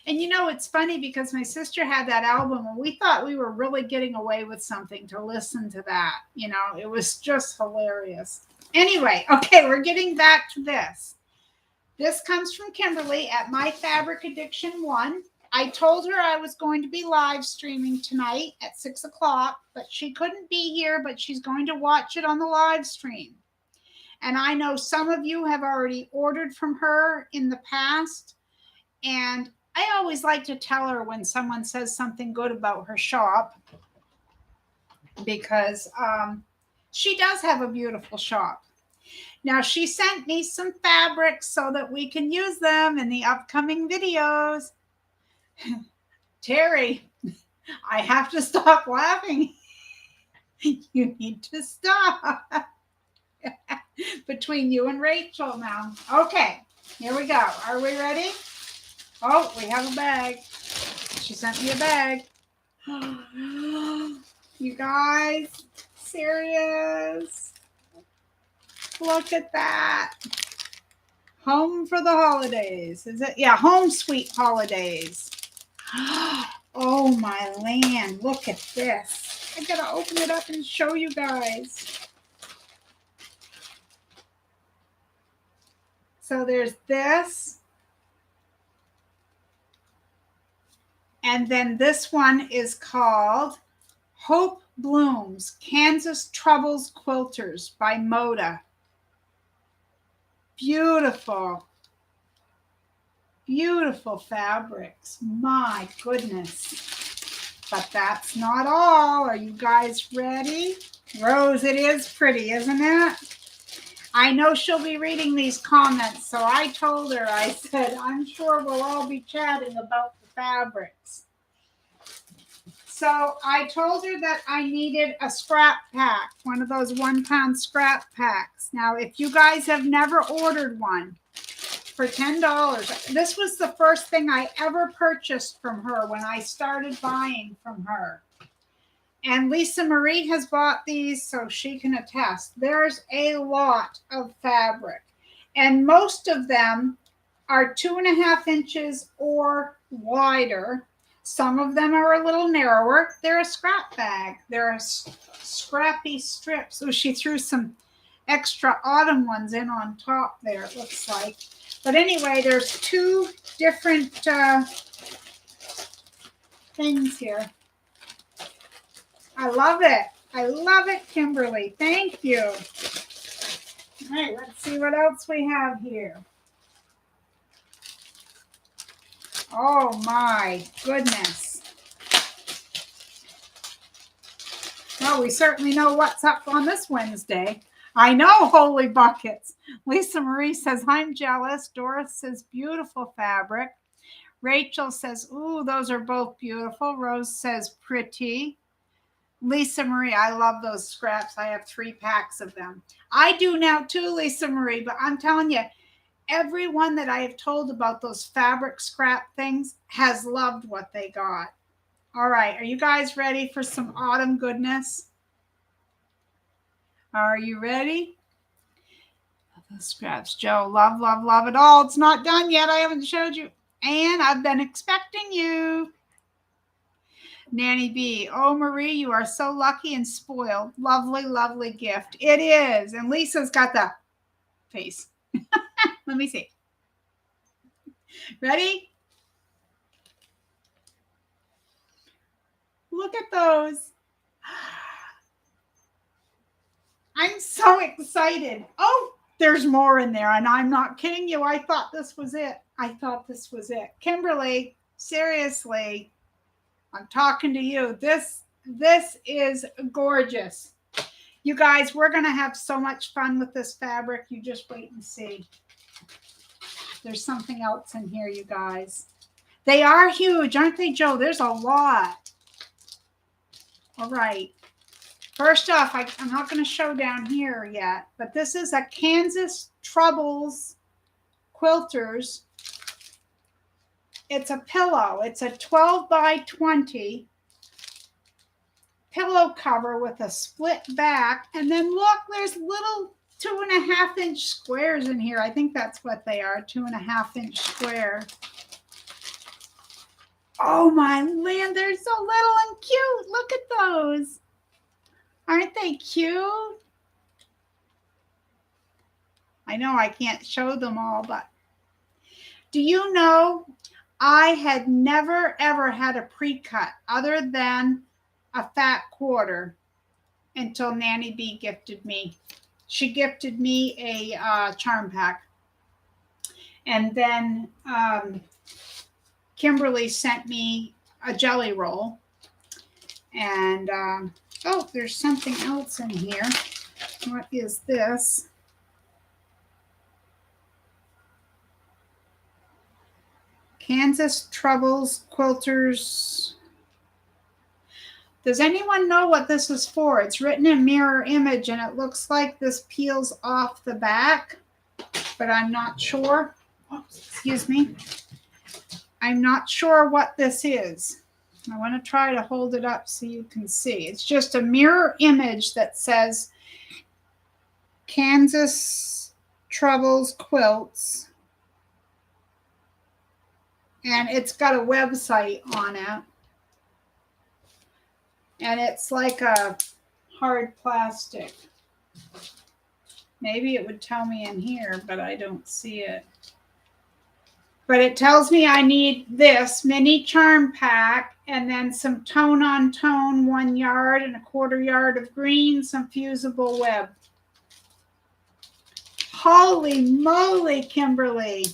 And you know, it's funny because my sister had that album and we thought we were really getting away with something to listen to that. You know, it was just hilarious. Anyway, okay, we're getting back to this. This comes from Kimberley at My Fabric Addiction 1. I told her I was going to be live streaming tonight at 6 o'clock, but she couldn't be here, but she's going to watch it on the live stream. And I know some of you have already ordered from her in the past. And I always like to tell her when someone says something good about her shop, because she does have a beautiful shop. Now, she sent me some fabrics so that we can use them in the upcoming videos. Terry, I have to stop laughing. You need to stop. Between you and Rachel now. Okay, here we go. Are we ready? Oh, we have a bag. She sent me a bag. You guys, serious? Look at that. Home for the holidays. Is it? Yeah, home sweet holidays. Oh my land. Look at this. I gotta open it up and show you guys. So there's this. And then this one is called Hope Blooms, Kansas Troubles Quilters by Moda. Beautiful. Beautiful fabrics. My goodness. But that's not all. Are you guys ready? Rose, it is pretty, isn't it? I know she'll be reading these comments, so I told her, I said, I'm sure we'll all be chatting about the fabrics. So I told her that I needed a scrap pack, one of those 1 pound scrap packs. Now, if you guys have never ordered one, for $10, this was the first thing I ever purchased from her when I started buying from her. And Lisa Marie has bought these, so she can attest. There's a lot of fabric. And most of them are 2.5 inches or wider. Some of them are a little narrower. They're a scrap bag. They're a scrappy strip. So she threw some extra autumn ones in on top there, it looks like. But anyway, there's 2 different things here. I love it. I love it, Kimberly. Thank you. All right, let's see what else we have here. Oh my goodness. Well, we certainly know what's up on this Wednesday. I know, holy buckets. Lisa Marie says, I'm jealous. Doris says, beautiful fabric. Rachel says, ooh, those are both beautiful. Rose says, pretty. Lisa Marie, I love those scraps. I have 3 packs of them. I do now too, Lisa Marie, but I'm telling you, everyone that I have told about those fabric scrap things has loved what they got. All right, are you guys ready for some autumn goodness? Are you ready? The scraps, Joe. Love, love, love it all. It's not done yet. I haven't showed you. And I've been expecting you. Nanny B. Oh, Marie, you are so lucky and spoiled. Lovely, lovely gift. It is. And Lisa's got the face. Let me see. Ready? Look at those. I'm so excited. Oh, there's more in there. And I'm not kidding you. I thought this was it. I thought this was it. Kimberly, seriously, I'm talking to you. This is gorgeous. You guys, we're going to have so much fun with this fabric. You just wait and see. There's something else in here, you guys. They are huge, aren't they, Joe? There's a lot. All right. First off, I'm not going to show down here yet, but this is a Kansas Troubles Quilters. It's a pillow. It's a 12 by 20 pillow cover with a split back. And then look, there's little 2.5 inch squares in here. I think that's what they are, 2.5 inch square. Oh my land, they're so little and cute. Look at those. Aren't they cute? I know I can't show them all, but do you know I had never ever had a pre-cut other than a fat quarter until Nanny B gifted me. She gifted me a charm pack. And then Kimberley sent me a jelly roll. And, oh, there's something else in here. What is this? Kansas Troubles Quilters. Does anyone know what this is for? It's written in mirror image and it looks like this peels off the back, but I'm not sure. Oops, excuse me. I'm not sure what this is. I want to try to hold it up so you can see. It's just a mirror image that says Kansas Troubles Quilts. And it's got a website on it. And it's like a hard plastic. Maybe it would tell me in here, but I don't see it. But it tells me I need this mini charm pack and then some tone on tone 1 yard and 1/4 yard of green, some fusible web. Holy moly, Kimberley.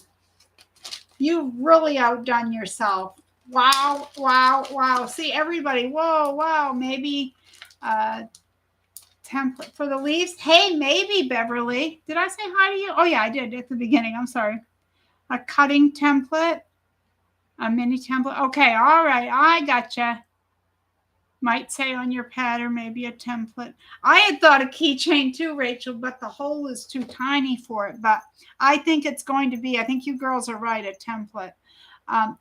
You've really outdone yourself. Wow, wow, wow. See, everybody, whoa, wow, maybe template for the leaves. Hey, maybe, Beverly. Did I say hi to you? Oh, yeah, I did at the beginning. I'm sorry. A cutting template, a mini template. Okay, all right, I gotcha. Might say on your pattern, maybe a template. I had thought a keychain too, Rachel, but the hole is too tiny for it. But I think it's going to be, I think you girls are right, a template.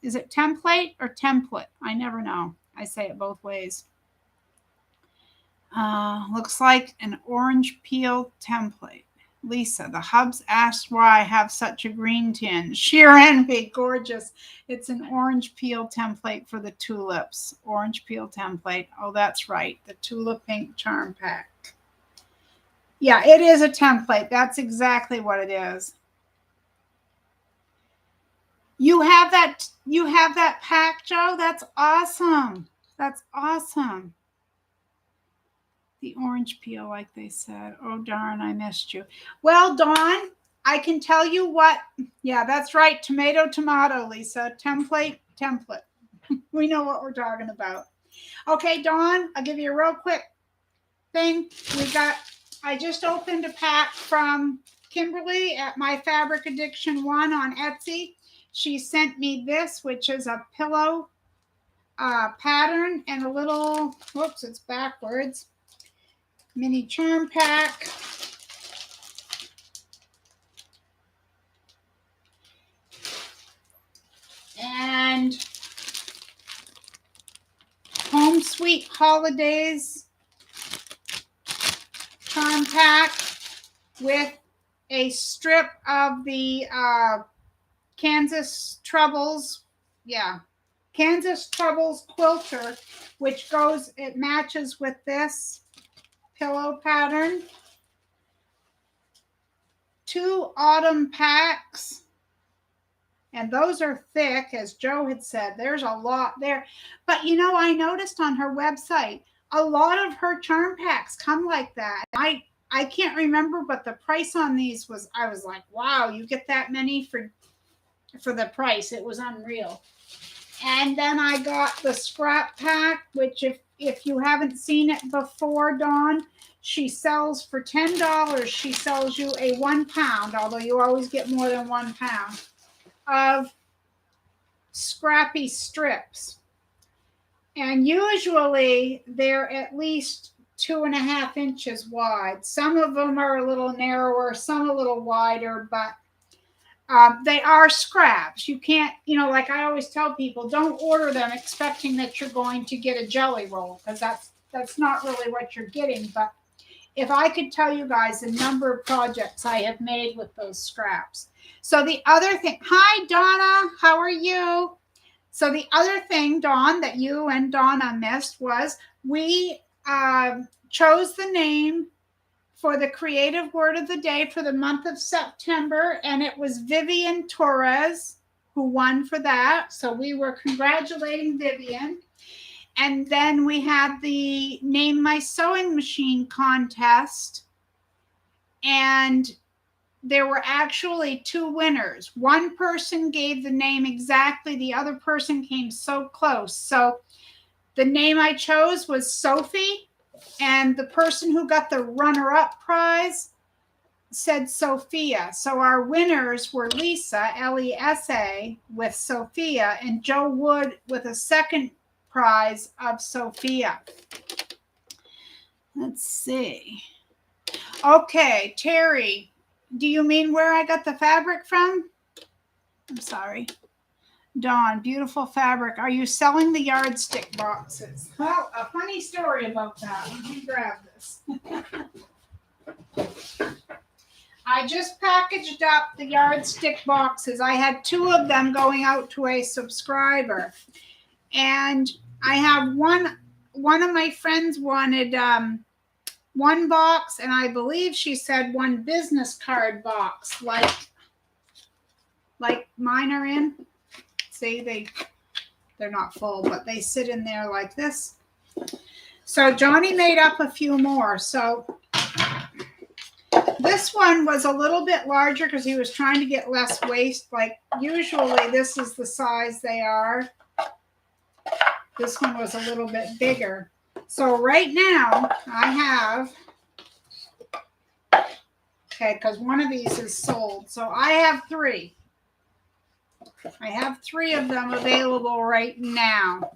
Is it template or template? I never know. I say it both ways. Looks like an orange peel template. Lisa, the hubs asked why I have such a green tinge. Sheer envy, gorgeous. It's an orange peel template for the tulips. Orange peel template. Oh, that's right. The Tula Pink Charm Pack. Yeah, it is a template. That's exactly what it is. You have that pack, Joe? That's awesome. That's awesome. The orange peel, like they said. Oh, darn, I missed you. Well, Dawn, I can tell you what. Yeah, that's right. Tomato, tomato, Lisa. Template. We know what we're talking about. Okay, Dawn, I'll give you a real quick thing. I just opened a pack from Kimberley at My Fabric Addiction 1 on Etsy. She sent me this, which is a pillow pattern and a little, whoops, it's backwards. Mini charm pack. And Home Sweet Holidays charm pack with a strip of the Kansas Troubles. Yeah. Kansas Troubles quilter, which goes, it matches with this pillow pattern. 2 autumn packs, and those are thick, as Joe had said. There's a lot there, but you know, I noticed on her website a lot of her charm packs come like that. I can't remember, but the price on these was, I was like, wow, you get that many for the price. It was unreal. And then I got the scrap pack, which if you haven't seen it before, Dawn, she sells for $10. She sells you a 1 pound, although you always get more than 1 pound, of Scrappy strips. And usually they're at least 2.5 inches wide. Some of them are a little narrower, some a little wider, but they are scraps. You can't, like I always tell people, don't order them expecting that you're going to get a jelly roll, because that's not really what you're getting. But if I could tell you guys the number of projects I have made with those scraps. So the other thing, hi Donna, how are you? So the other thing, Dawn, that you and Donna missed was we chose the name for the creative word of the day for the month of September, and it was Vivian Torres who won for that. So we were congratulating Vivian. And then we had the Name My Sewing Machine contest, and there were actually 2 winners. One person gave the name exactly. The other person came so close. So the name I chose was Sophie, and the person who got the runner-up prize said Sophia. So our winners were Lesa, L-E-S-A, with Sophia, and Jo Wood with a second prize of Sophia. Let's see. Okay, Terry, do you mean where I got the fabric from? I'm sorry. Dawn, beautiful fabric. Are you selling the yardstick boxes? Well, a funny story about that. Let me grab this. I just packaged up the yardstick boxes. I had 2 of them going out to a subscriber. And I have one of my friends wanted 1 box, and I believe she said 1 business card box, like mine are in. See, they're not full, but they sit in there like this. So Johnny made up a few more. So this one was a little bit larger because he was trying to get less waste. Like usually this is the size they are. This one was a little bit bigger. So right now I have, okay, because one of these is sold. So I have 3. I have 3 of them available right now.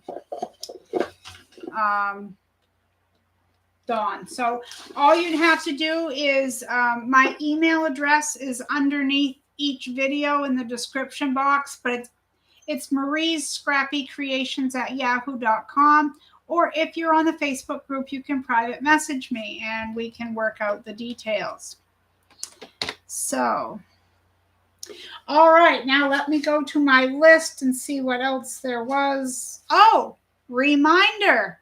Dawn. So all you'd have to do is, my email address is underneath each video in the description box, but it's Marie's Scrappy Creations at yahoo.com. Or if you're on the Facebook group, you can private message me and we can work out the details. So, all right, now let me go to my list and see what else there was. Oh, reminder.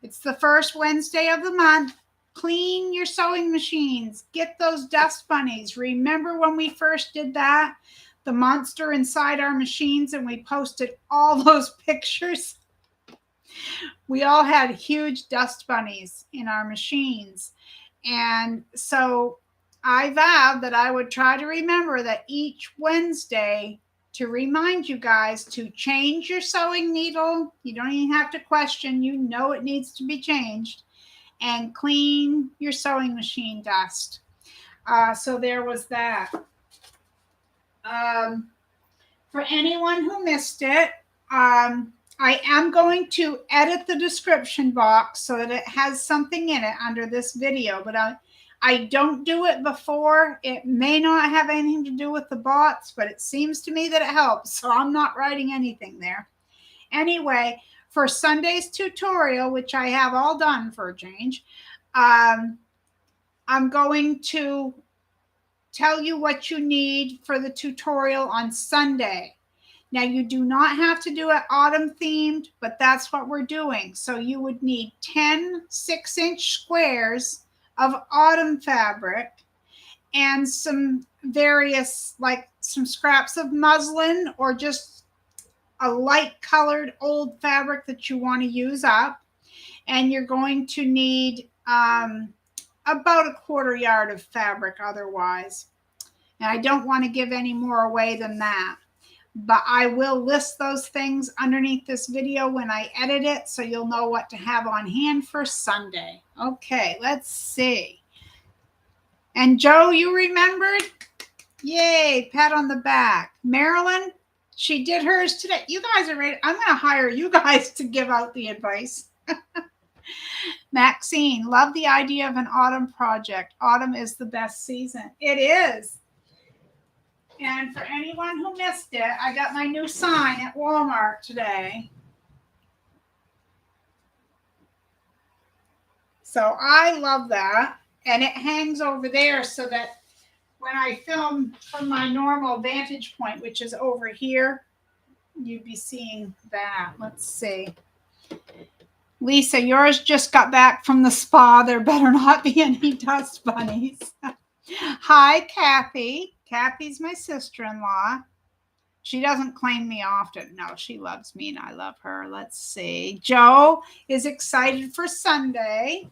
It's the first Wednesday of the month. Clean your sewing machines. Get those dust bunnies. Remember when we first did that? The monster inside our machines, and we posted all those pictures. We all had huge dust bunnies in our machines. And so I vowed that I would try to remember that each Wednesday to remind you guys to change your sewing needle. You don't even have to question. You know it needs to be changed. And clean your sewing machine dust. So there was that. For anyone who missed it, I am going to edit the description box so that it has something in it under this video, but I don't do it before. It may not have anything to do with the bots, but it seems to me that it helps, so I'm not writing anything there. Anyway, for Sunday's tutorial, which I have all done for a change, I'm going to tell you what you need for the tutorial on Sunday. Now, you do not have to do it autumn themed, but that's what we're doing. So you would need 10 6-inch squares of autumn fabric and some various, like some scraps of muslin or just a light colored old fabric that you want to use up. And you're going to need about a 1/4 yard of fabric otherwise. And I don't want to give any more away than that. But I will list those things underneath this video when I edit it, so you'll know what to have on hand for Sunday. Okay, let's see. And Joe, you remembered? Yay, pat on the back. Marilyn, she did hers today. You guys are ready. I'm going to hire you guys to give out the advice. Maxine, love the idea of an autumn project. Autumn is the best season. It is. And for anyone who missed it, I got my new sign at Walmart today. So I love that. And it hangs over there so that when I film from my normal vantage point, which is over here, you'd be seeing that. Let's see. Lisa, yours just got back from the spa. There better not be any dust bunnies. Hi, Kathy. Kathy's my sister-in-law. She doesn't claim me often. No, she loves me and I love her. Let's see. Joe is excited for Sunday.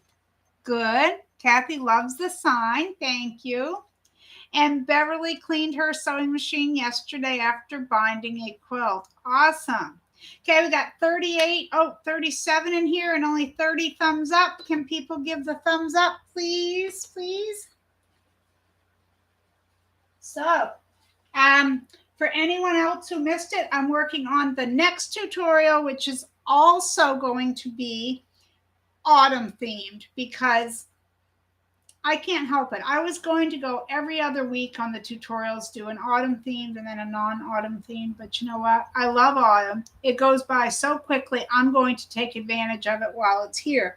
Good. Kathy loves the sign. Thank you. And Beverly cleaned her sewing machine yesterday after binding a quilt. Awesome. Okay, we got 37 in here and only 30 thumbs up. Can people give the thumbs up, please? Please. So, for anyone else who missed it, I'm working on the next tutorial, which is also going to be autumn themed because I can't help it. I was going to go every other week on the tutorials, do an autumn themed and then a non-autumn theme. But you know what? I love autumn. It goes by so quickly. I'm going to take advantage of it while it's here.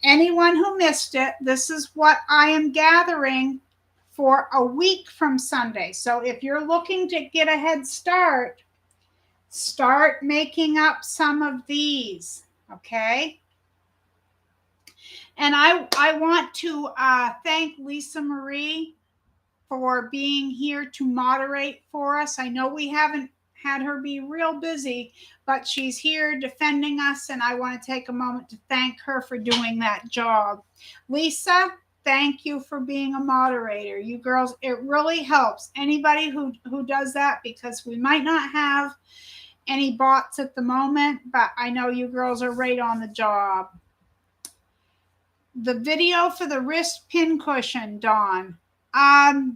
Anyone who missed it, this is what I am gathering for a week from Sunday. So if you're looking to get a head start, start making up some of these, okay? And I want to thank Lisa Marie for being here to moderate for us. I know we haven't had her be real busy, but she's here defending us, and I want to take a moment to thank her for doing that job. Lisa, thank you for being a moderator. You girls, it really helps anybody who does that because we might not have any bots at the moment, but I know you girls are right on the job. The video for the wrist pin cushion, Dawn. I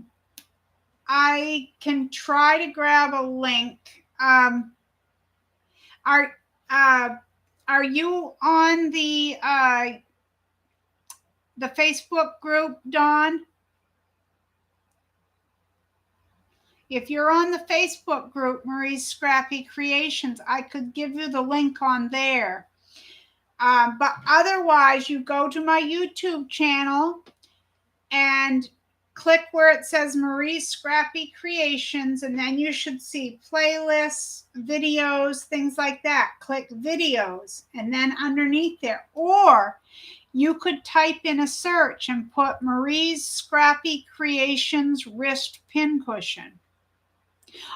can try to grab a link. Are you on the Facebook group, Dawn? If you're on the Facebook group, Marie's Scrappy Creations, I could give you the link on there. But otherwise, you go to my YouTube channel and click where it says Marie's Scrappy Creations, and then you should see playlists, videos, things like that. Click videos, and then underneath there. Or you could type in a search and put Marie's Scrappy Creations wrist pin cushion.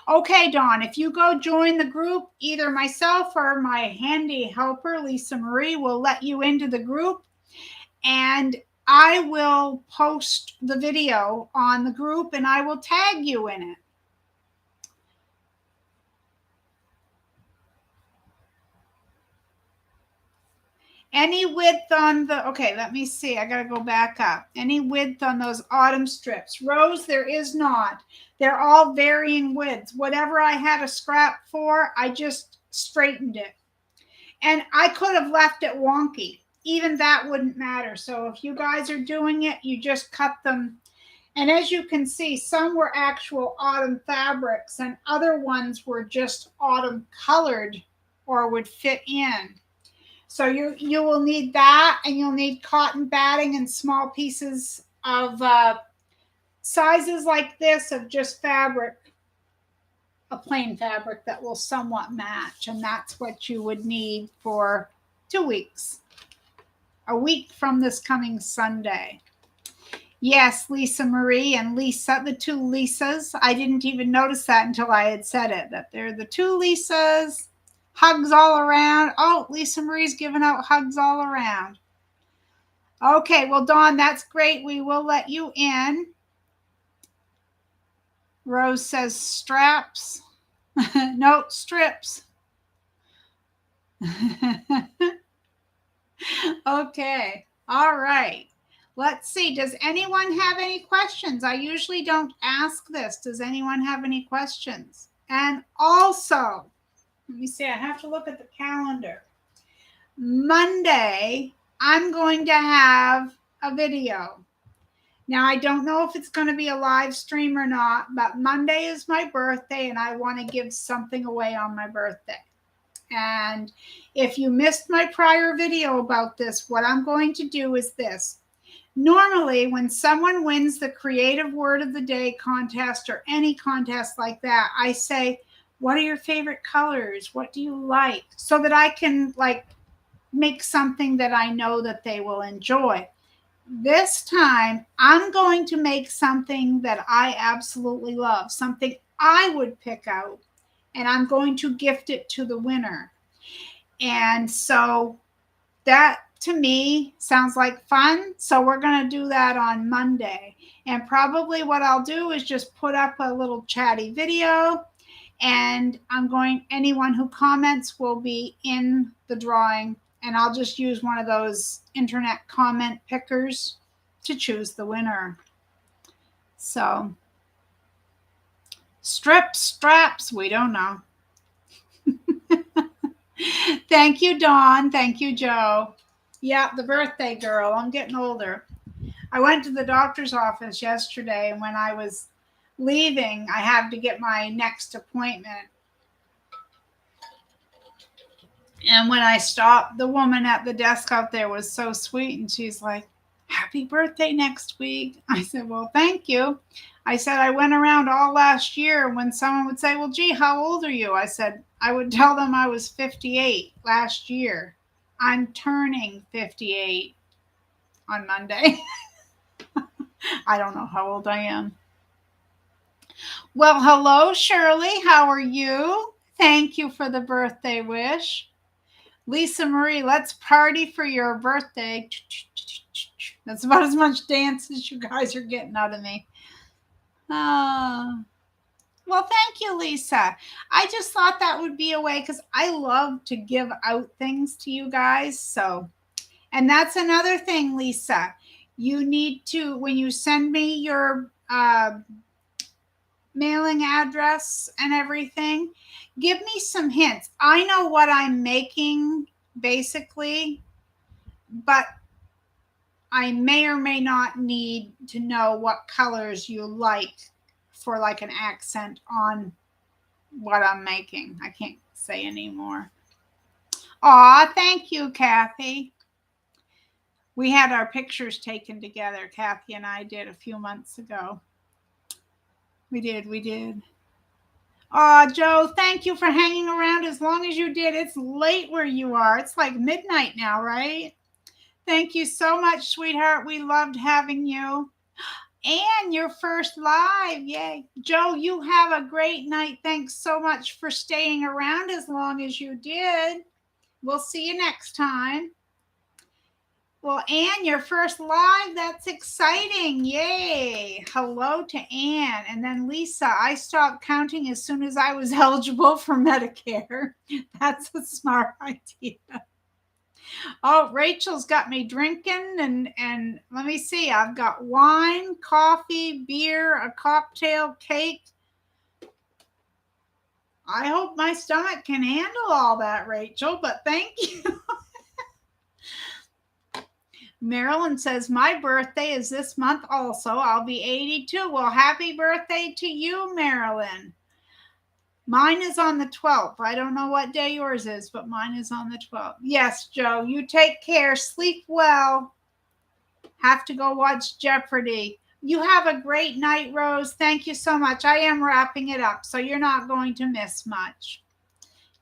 Okay, Dawn, if you go join the group, either myself or my handy helper, Lisa Marie, will let you into the group, and I will post the video on the group and I will tag you in it. Any width on the, okay, let me see. I got to go back up. Any width on those autumn strips? Rose, there is not. They're all varying widths. Whatever I had a scrap for, I just straightened it. And I could have left it wonky. Even that wouldn't matter. So if you guys are doing it, you just cut them. And as you can see, some were actual autumn fabrics and other ones were just autumn colored or would fit in. So you will need that, and you'll need cotton batting and small pieces of sizes like this of just fabric, a plain fabric that will somewhat match. And that's what you would need for 2 weeks. A week from this coming Sunday. Yes, Lisa Marie and Lisa, the two Lisas. I didn't even notice that until I had said it, that they're the two Lisas. Hugs all around. Oh, Lisa Marie's giving out hugs all around. Okay, well, Dawn, that's great. We will let you in. Rose says straps. No, strips. Okay, all right. Let's see. Does anyone have any questions? I usually don't ask this. Does anyone have any questions? And also, let me see. I have to look at the calendar. Monday, I'm going to have a video. Now, I don't know if it's going to be a live stream or not, but Monday is my birthday and I want to give something away on my birthday. And if you missed my prior video about this, what I'm going to do is this. Normally, when someone wins the Creative Word of the Day contest or any contest like that, I say, what are your favorite colors? What do you like? So that I can make something that I know that they will enjoy. This time, I'm going to make something that I absolutely love, something I would pick out, and I'm going to gift it to the winner. And so that to me sounds like fun. So we're going to do that on Monday. And probably what I'll do is just put up a little chatty video, and anyone who comments will be in the drawing, and I'll just use one of those internet comment pickers to choose the winner. So straps, we don't know. Thank you, Dawn. Thank you, Joe. Yeah, the birthday girl. I'm getting older. I went to the doctor's office yesterday, and when I was leaving, I had to get my next appointment. And when I stopped, the woman at the desk out there was so sweet, and she's like, happy birthday next week. I said, well, thank you. I said, I went around all last year. When someone would say, well, gee, how old are you? I said, I would tell them I was 58 last year. I'm turning 58 on Monday. I don't know how old I am. Well, hello, Shirley. How are you? Thank you for the birthday wish. Lisa Marie, let's party for your birthday. That's about as much dance as you guys are getting out of me. Well, thank you, Lisa. I just thought that would be a way, because I love to give out things to you guys. So, and that's another thing, Lisa. You need to, when you send me your mailing address and everything, give me some hints. I know what I'm making, basically, but I may or may not need to know what colors you like for like an accent on what I'm making. I can't say anymore. Aw, thank you, Kathy. We had our pictures taken together. Kathy and I did a few months ago. We did. Aw, Joe, thank you for hanging around as long as you did. It's late where you are. It's like midnight now, right? Thank you so much, sweetheart. We loved having you. And your first live. Yay. Joe, you have a great night. Thanks so much for staying around as long as you did. We'll see you next time. Well, Anne, your first live. That's exciting. Yay. Hello to Anne. And then Lisa, I stopped counting as soon as I was eligible for Medicare. That's a smart idea. Oh, Rachel's got me drinking, and let me see. I've got wine, coffee, beer, a cocktail, cake. I hope my stomach can handle all that, Rachel, but thank you. Marilyn says, my birthday is this month also. I'll be 82. Well, happy birthday to you, Marilyn. Mine is on the 12th. I don't know what day yours is, but mine is on the 12th. Yes, Joe, you take care. Sleep well. Have to go watch Jeopardy. You have a great night, Rose. Thank you so much. I am wrapping it up, so you're not going to miss much.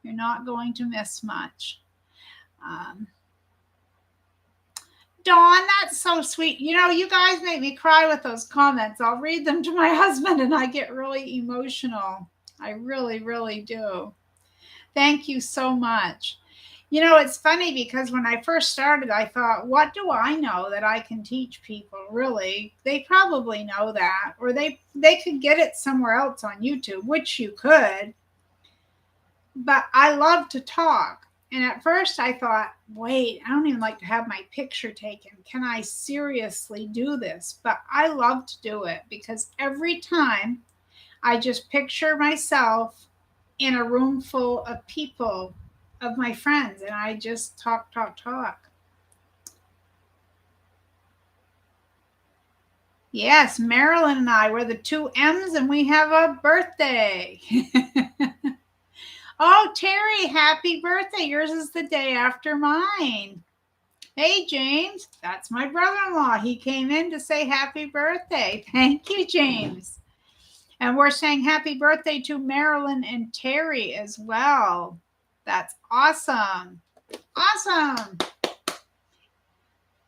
You're not going to miss much. Dawn, that's so sweet. You know, you guys make me cry with those comments. I'll read them to my husband, and I get really emotional. I really, really do. Thank you so much. You know, it's funny because when I first started, I thought, what do I know that I can teach people? Really, they probably know that, or they could get it somewhere else on YouTube, which you could. But I love to talk. And at first I thought, wait, I don't even like to have my picture taken. Can I seriously do this? But I love to do it because every time I just picture myself in a room full of people, of my friends, and I just talk. Yes, Marilyn and I, we're the two M's and we have a birthday. Oh, Terry, happy birthday. Yours is the day after mine. Hey, James, that's my brother-in-law. He came in to say happy birthday. Thank you, James. And we're saying happy birthday to Marilyn and Terry as well. That's awesome. Awesome.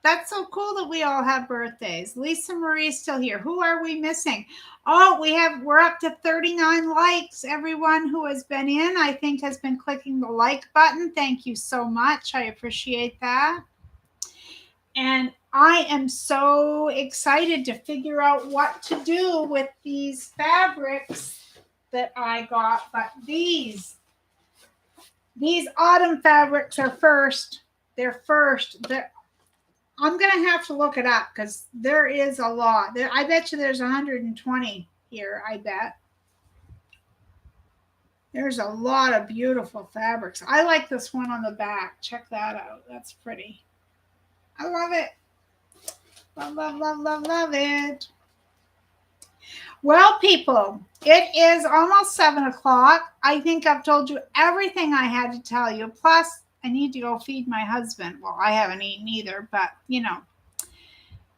That's so cool that we all have birthdays. Lisa Marie's still here. Who are we missing? Oh, we're up to 39 likes. Everyone who has been in, I think, has been clicking the like button. Thank you so much. I appreciate that. And I am so excited to figure out what to do with these fabrics that I got. But these autumn fabrics are first. They're first. I'm going to have to look it up because there is a lot. I bet you there's 120 here, I bet. There's a lot of beautiful fabrics. I like this one on the back. Check that out. That's pretty. I love it. Love, love, love, love, love it. Well, people, it is almost 7 o'clock. I think I've told you everything I had to tell you. Plus, I need to go feed my husband. Well, I haven't eaten either, but, you know,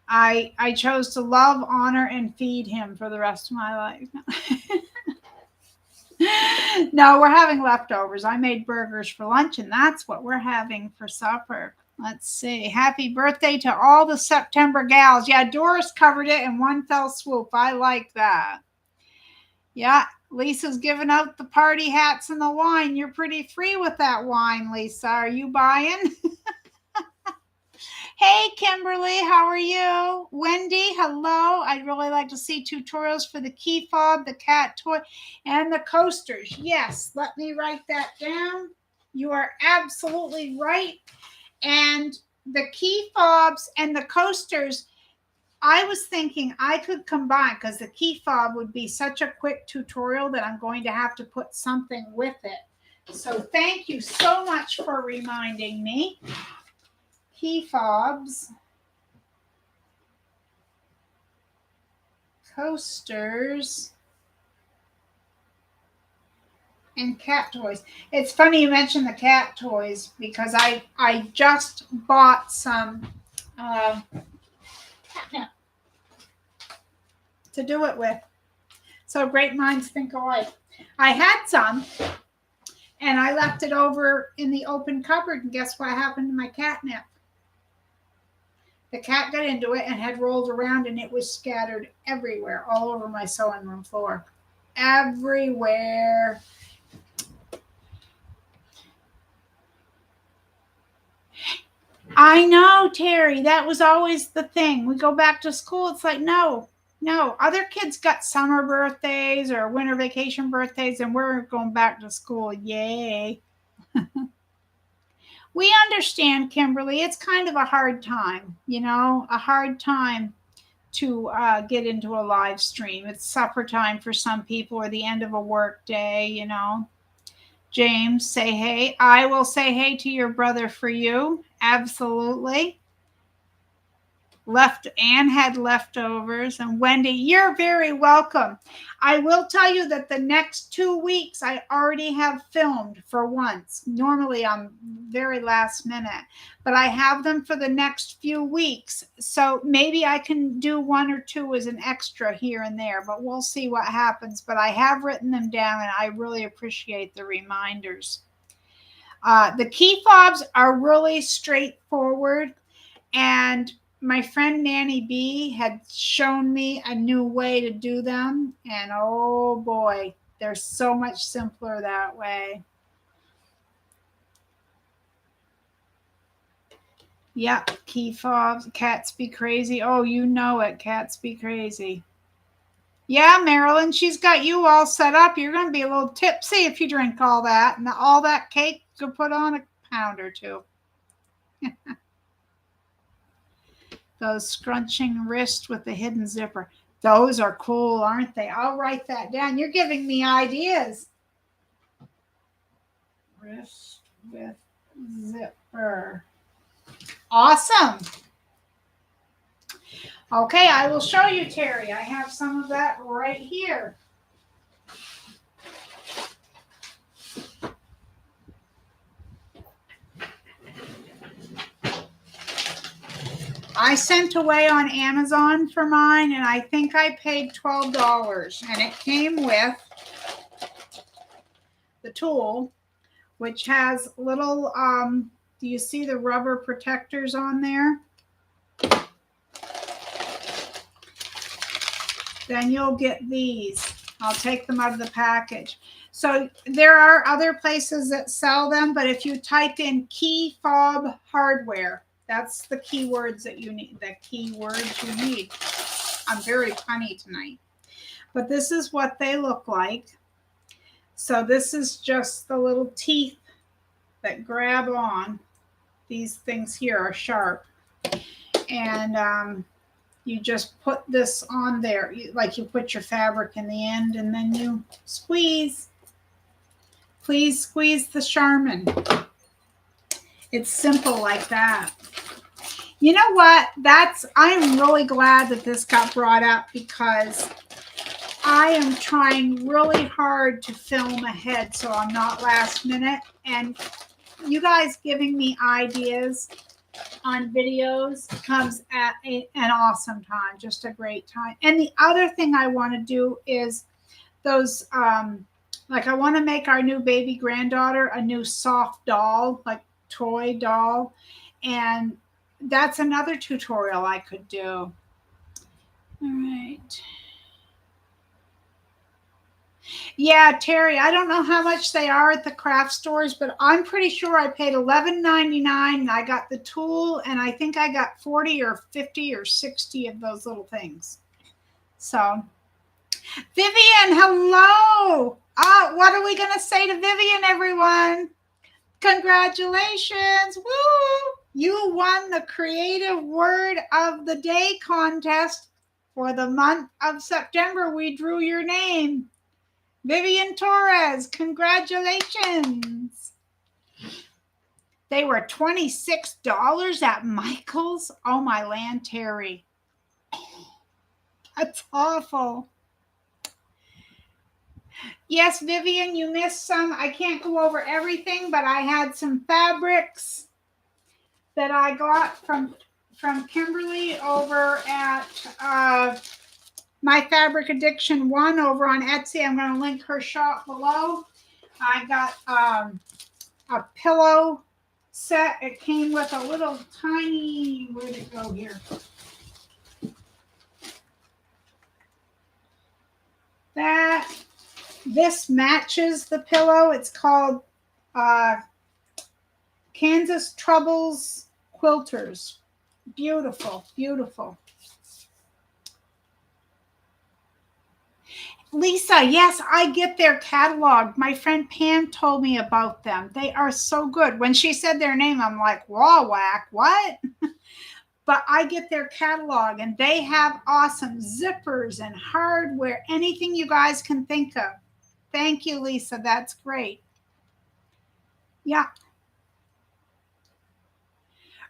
I chose to love, honor, and feed him for the rest of my life. No, we're having leftovers. I made burgers for lunch, and that's what we're having for supper. Let's see. Happy birthday to all the September gals. Yeah, Doris covered it in one fell swoop. I like that. Yeah, Lisa's giving out the party hats and the wine. You're pretty free with that wine, Lisa. Are you buying? Hey, Kimberly, how are you? Wendy, hello. I'd really like to see tutorials for the key fob, the cat toy, and the coasters. Yes, let me write that down. You are absolutely right. And the key fobs and the coasters, I was thinking I could combine because the key fob would be such a quick tutorial that I'm going to have to put something with it. So thank you so much for reminding me. Key fobs, coasters, and cat toys. It's funny you mentioned the cat toys because I just bought some catnip to do it with. So great minds think alike. I had some and I left it over in the open cupboard, and guess what happened to my catnip? The cat got into it and had rolled around, and it was scattered everywhere, all over my sewing room floor. Everywhere. I know, Terry. That was always the thing. We go back to school. It's like, no. Other kids got summer birthdays or winter vacation birthdays, and we're going back to school. Yay. We understand, Kimberly. It's kind of a hard time, a hard time to get into a live stream. It's supper time for some people or the end of a work day, James, say hey. I will say hey to your brother for you. Absolutely. Anne had leftovers. And Wendy, you're very welcome. I will tell you that the next 2 weeks I already have filmed for once. Normally I'm very last minute, but I have them for the next few weeks. So maybe I can do 1 or 2 as an extra here and there, but we'll see what happens. But I have written them down and I really appreciate the reminders. The key fobs are really straightforward, and my friend Nanny B had shown me a new way to do them, and oh boy, they're so much simpler that way. Yep, key fobs, cats be crazy. Oh, you know it, cats be crazy. Yeah, Marilyn, she's got you all set up. You're going to be a little tipsy if you drink all that, and all that cake could put on a pound or 2. Those scrunching wrist with the hidden zipper. Those are cool, aren't they? I'll write that down. You're giving me ideas. Wrist with zipper. Awesome. Okay, I will show you, Terry. I have some of that right here. I sent away on Amazon for mine, and I think I paid $12. And it came with the tool, which has little, do you see the rubber protectors on there? Then you'll get these. I'll take them out of the package. So there are other places that sell them, but if you type in key fob hardware, that's the keywords that you need, the keywords you need. I'm very punny tonight. But this is what they look like. So this is just the little teeth that grab on. These things here are sharp. And you just put this on there, like you put your fabric in the end, and then you squeeze. Please squeeze the Charmin. It's simple like that. You know what? I'm really glad that this got brought up, because I am trying really hard to film ahead so I'm not last minute. And you guys giving me ideas on videos comes at an awesome time, just a great time. And the other thing I want to do is those, like I want to make our new baby granddaughter a new soft doll, like toy doll. And that's another tutorial I could do. All right. Yeah, Terry, I don't know how much they are at the craft stores, but I'm pretty sure I paid $11.99 and I got the tool, and I think I got 40 or 50 or 60 of those little things. So, Vivian, hello. What are we going to say to Vivian, everyone? Congratulations. Woo! You won the Creative Word of the Day contest for the month of September. We drew your name. Vivian Torres, congratulations. They were $26 at Michael's. Oh, my land, Terry. That's awful. Yes, Vivian, you missed some. I can't go over everything, but I had some fabrics that I got from Kimberley over at My Fabric Addiction 1 over on Etsy. I'm going to link her shop below. I got a pillow set. It came with a little tiny, where'd it go here? This matches the pillow. It's called Kansas Troubles Quilters. Beautiful, beautiful. Lisa, yes, I get their catalog. My friend Pam told me about them. They are so good. When she said their name, I'm like, wah, whack, what? But I get their catalog, and they have awesome zippers and hardware, anything you guys can think of. Thank you, Lisa. That's great. Yeah.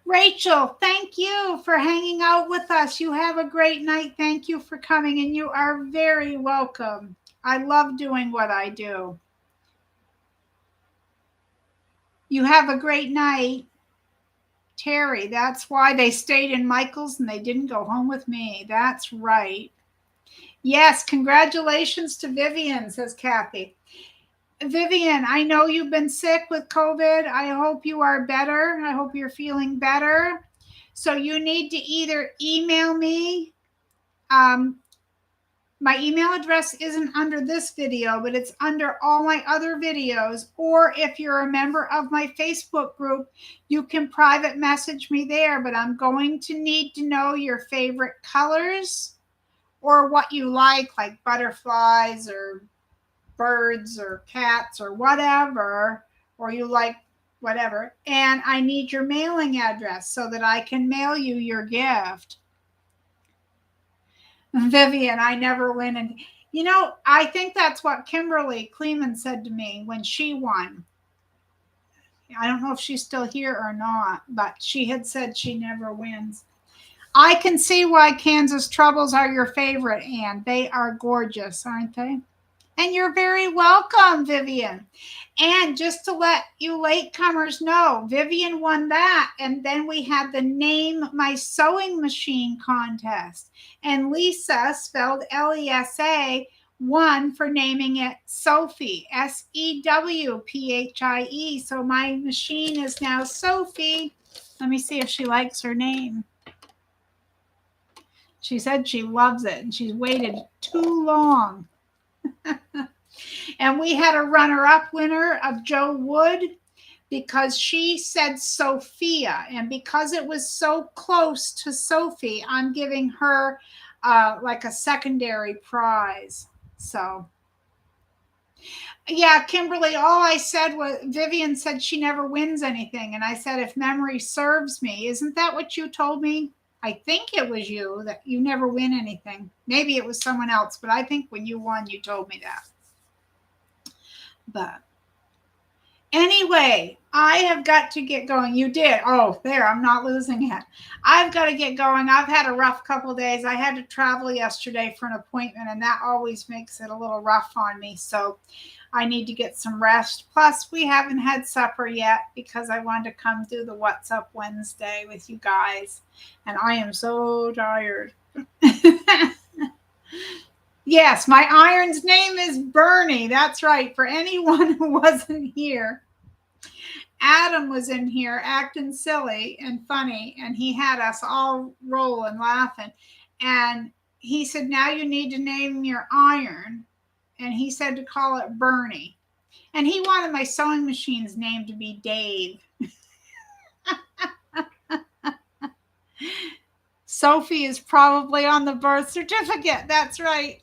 Rachel, thank you for hanging out with us. You have a great night. Thank you for coming, and you are very welcome. I love doing what I do. You have a great night. Terry, that's why they stayed in Michael's and they didn't go home with me. That's right. Yes, congratulations to Vivian, says Kathy. Vivian, I know you've been sick with COVID. I hope you are better. I hope you're feeling better. So you need to either email me. My email address isn't under this video, but it's under all my other videos. Or if you're a member of my Facebook group, you can private message me there. But I'm going to need to know your favorite colors or what you like butterflies or birds or cats or whatever, or you like whatever. And I need your mailing address so that I can mail you your gift. Vivian, I never win. And, I think that's what Kimberley Kleeman said to me when she won. I don't know if she's still here or not, but she had said she never wins. I can see why Kansas Troubles are your favorite, Anne. They are gorgeous, aren't they? And you're very welcome, Vivian. And just to let you latecomers know, Vivian won that. And then we had the Name My Sewing Machine contest. And Lesa, spelled Lesa, won for naming it Sophie, Sewphie. So my machine is now Sophie. Let me see if she likes her name. She said she loves it and she's waited too long. And we had a runner-up winner of Jo Wood because she said Sophia. And because it was so close to Sophie, I'm giving her like a secondary prize. So, yeah, Kimberley, all I said was, Vivian said she never wins anything. And I said, if memory serves me, isn't that what you told me? I think it was you, that you never win anything. Maybe it was someone else, but I think when you won, you told me that. But anyway, I have got to get going. You did. Oh, there, I'm not losing it. I've got to get going. I've had a rough couple of days. I had to travel yesterday for an appointment, and that always makes it a little rough on me. So I need to get some rest. Plus, we haven't had supper yet because I wanted to come do the What's Up Wednesday with you guys. And I am so tired. Yes, my iron's name is Bernie. That's right. For anyone who wasn't here, Adam was in here acting silly and funny, and he had us all rolling, laughing. And he said, now you need to name your iron. And he said to call it Bernie. And he wanted my sewing machine's name to be Dave. Sophie is probably on the birth certificate. That's right.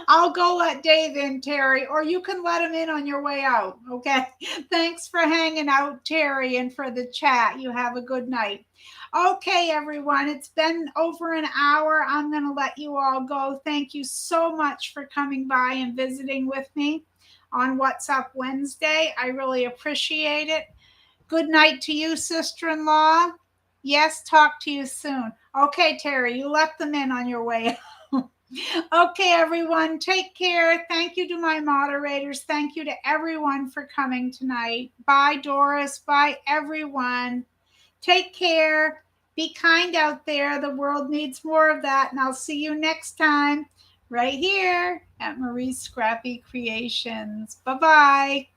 I'll go let Dave in, Terry, or you can let him in on your way out. Okay. Thanks for hanging out, Terry, and for the chat. You have a good night. Okay, everyone. It's been over an hour. I'm going to let you all go. Thank you so much for coming by and visiting with me on What's Up Wednesday. I really appreciate it. Good night to you, sister-in-law. Yes, talk to you soon. Okay, Terry, you let them in on your way out. Okay, everyone, take care. Thank you to my moderators. Thank you to everyone for coming tonight. Bye, Doris. Bye, everyone. Take care. Be kind out there. The world needs more of that. And I'll see you next time right here at Marie's Scrappy Creations. Bye-bye.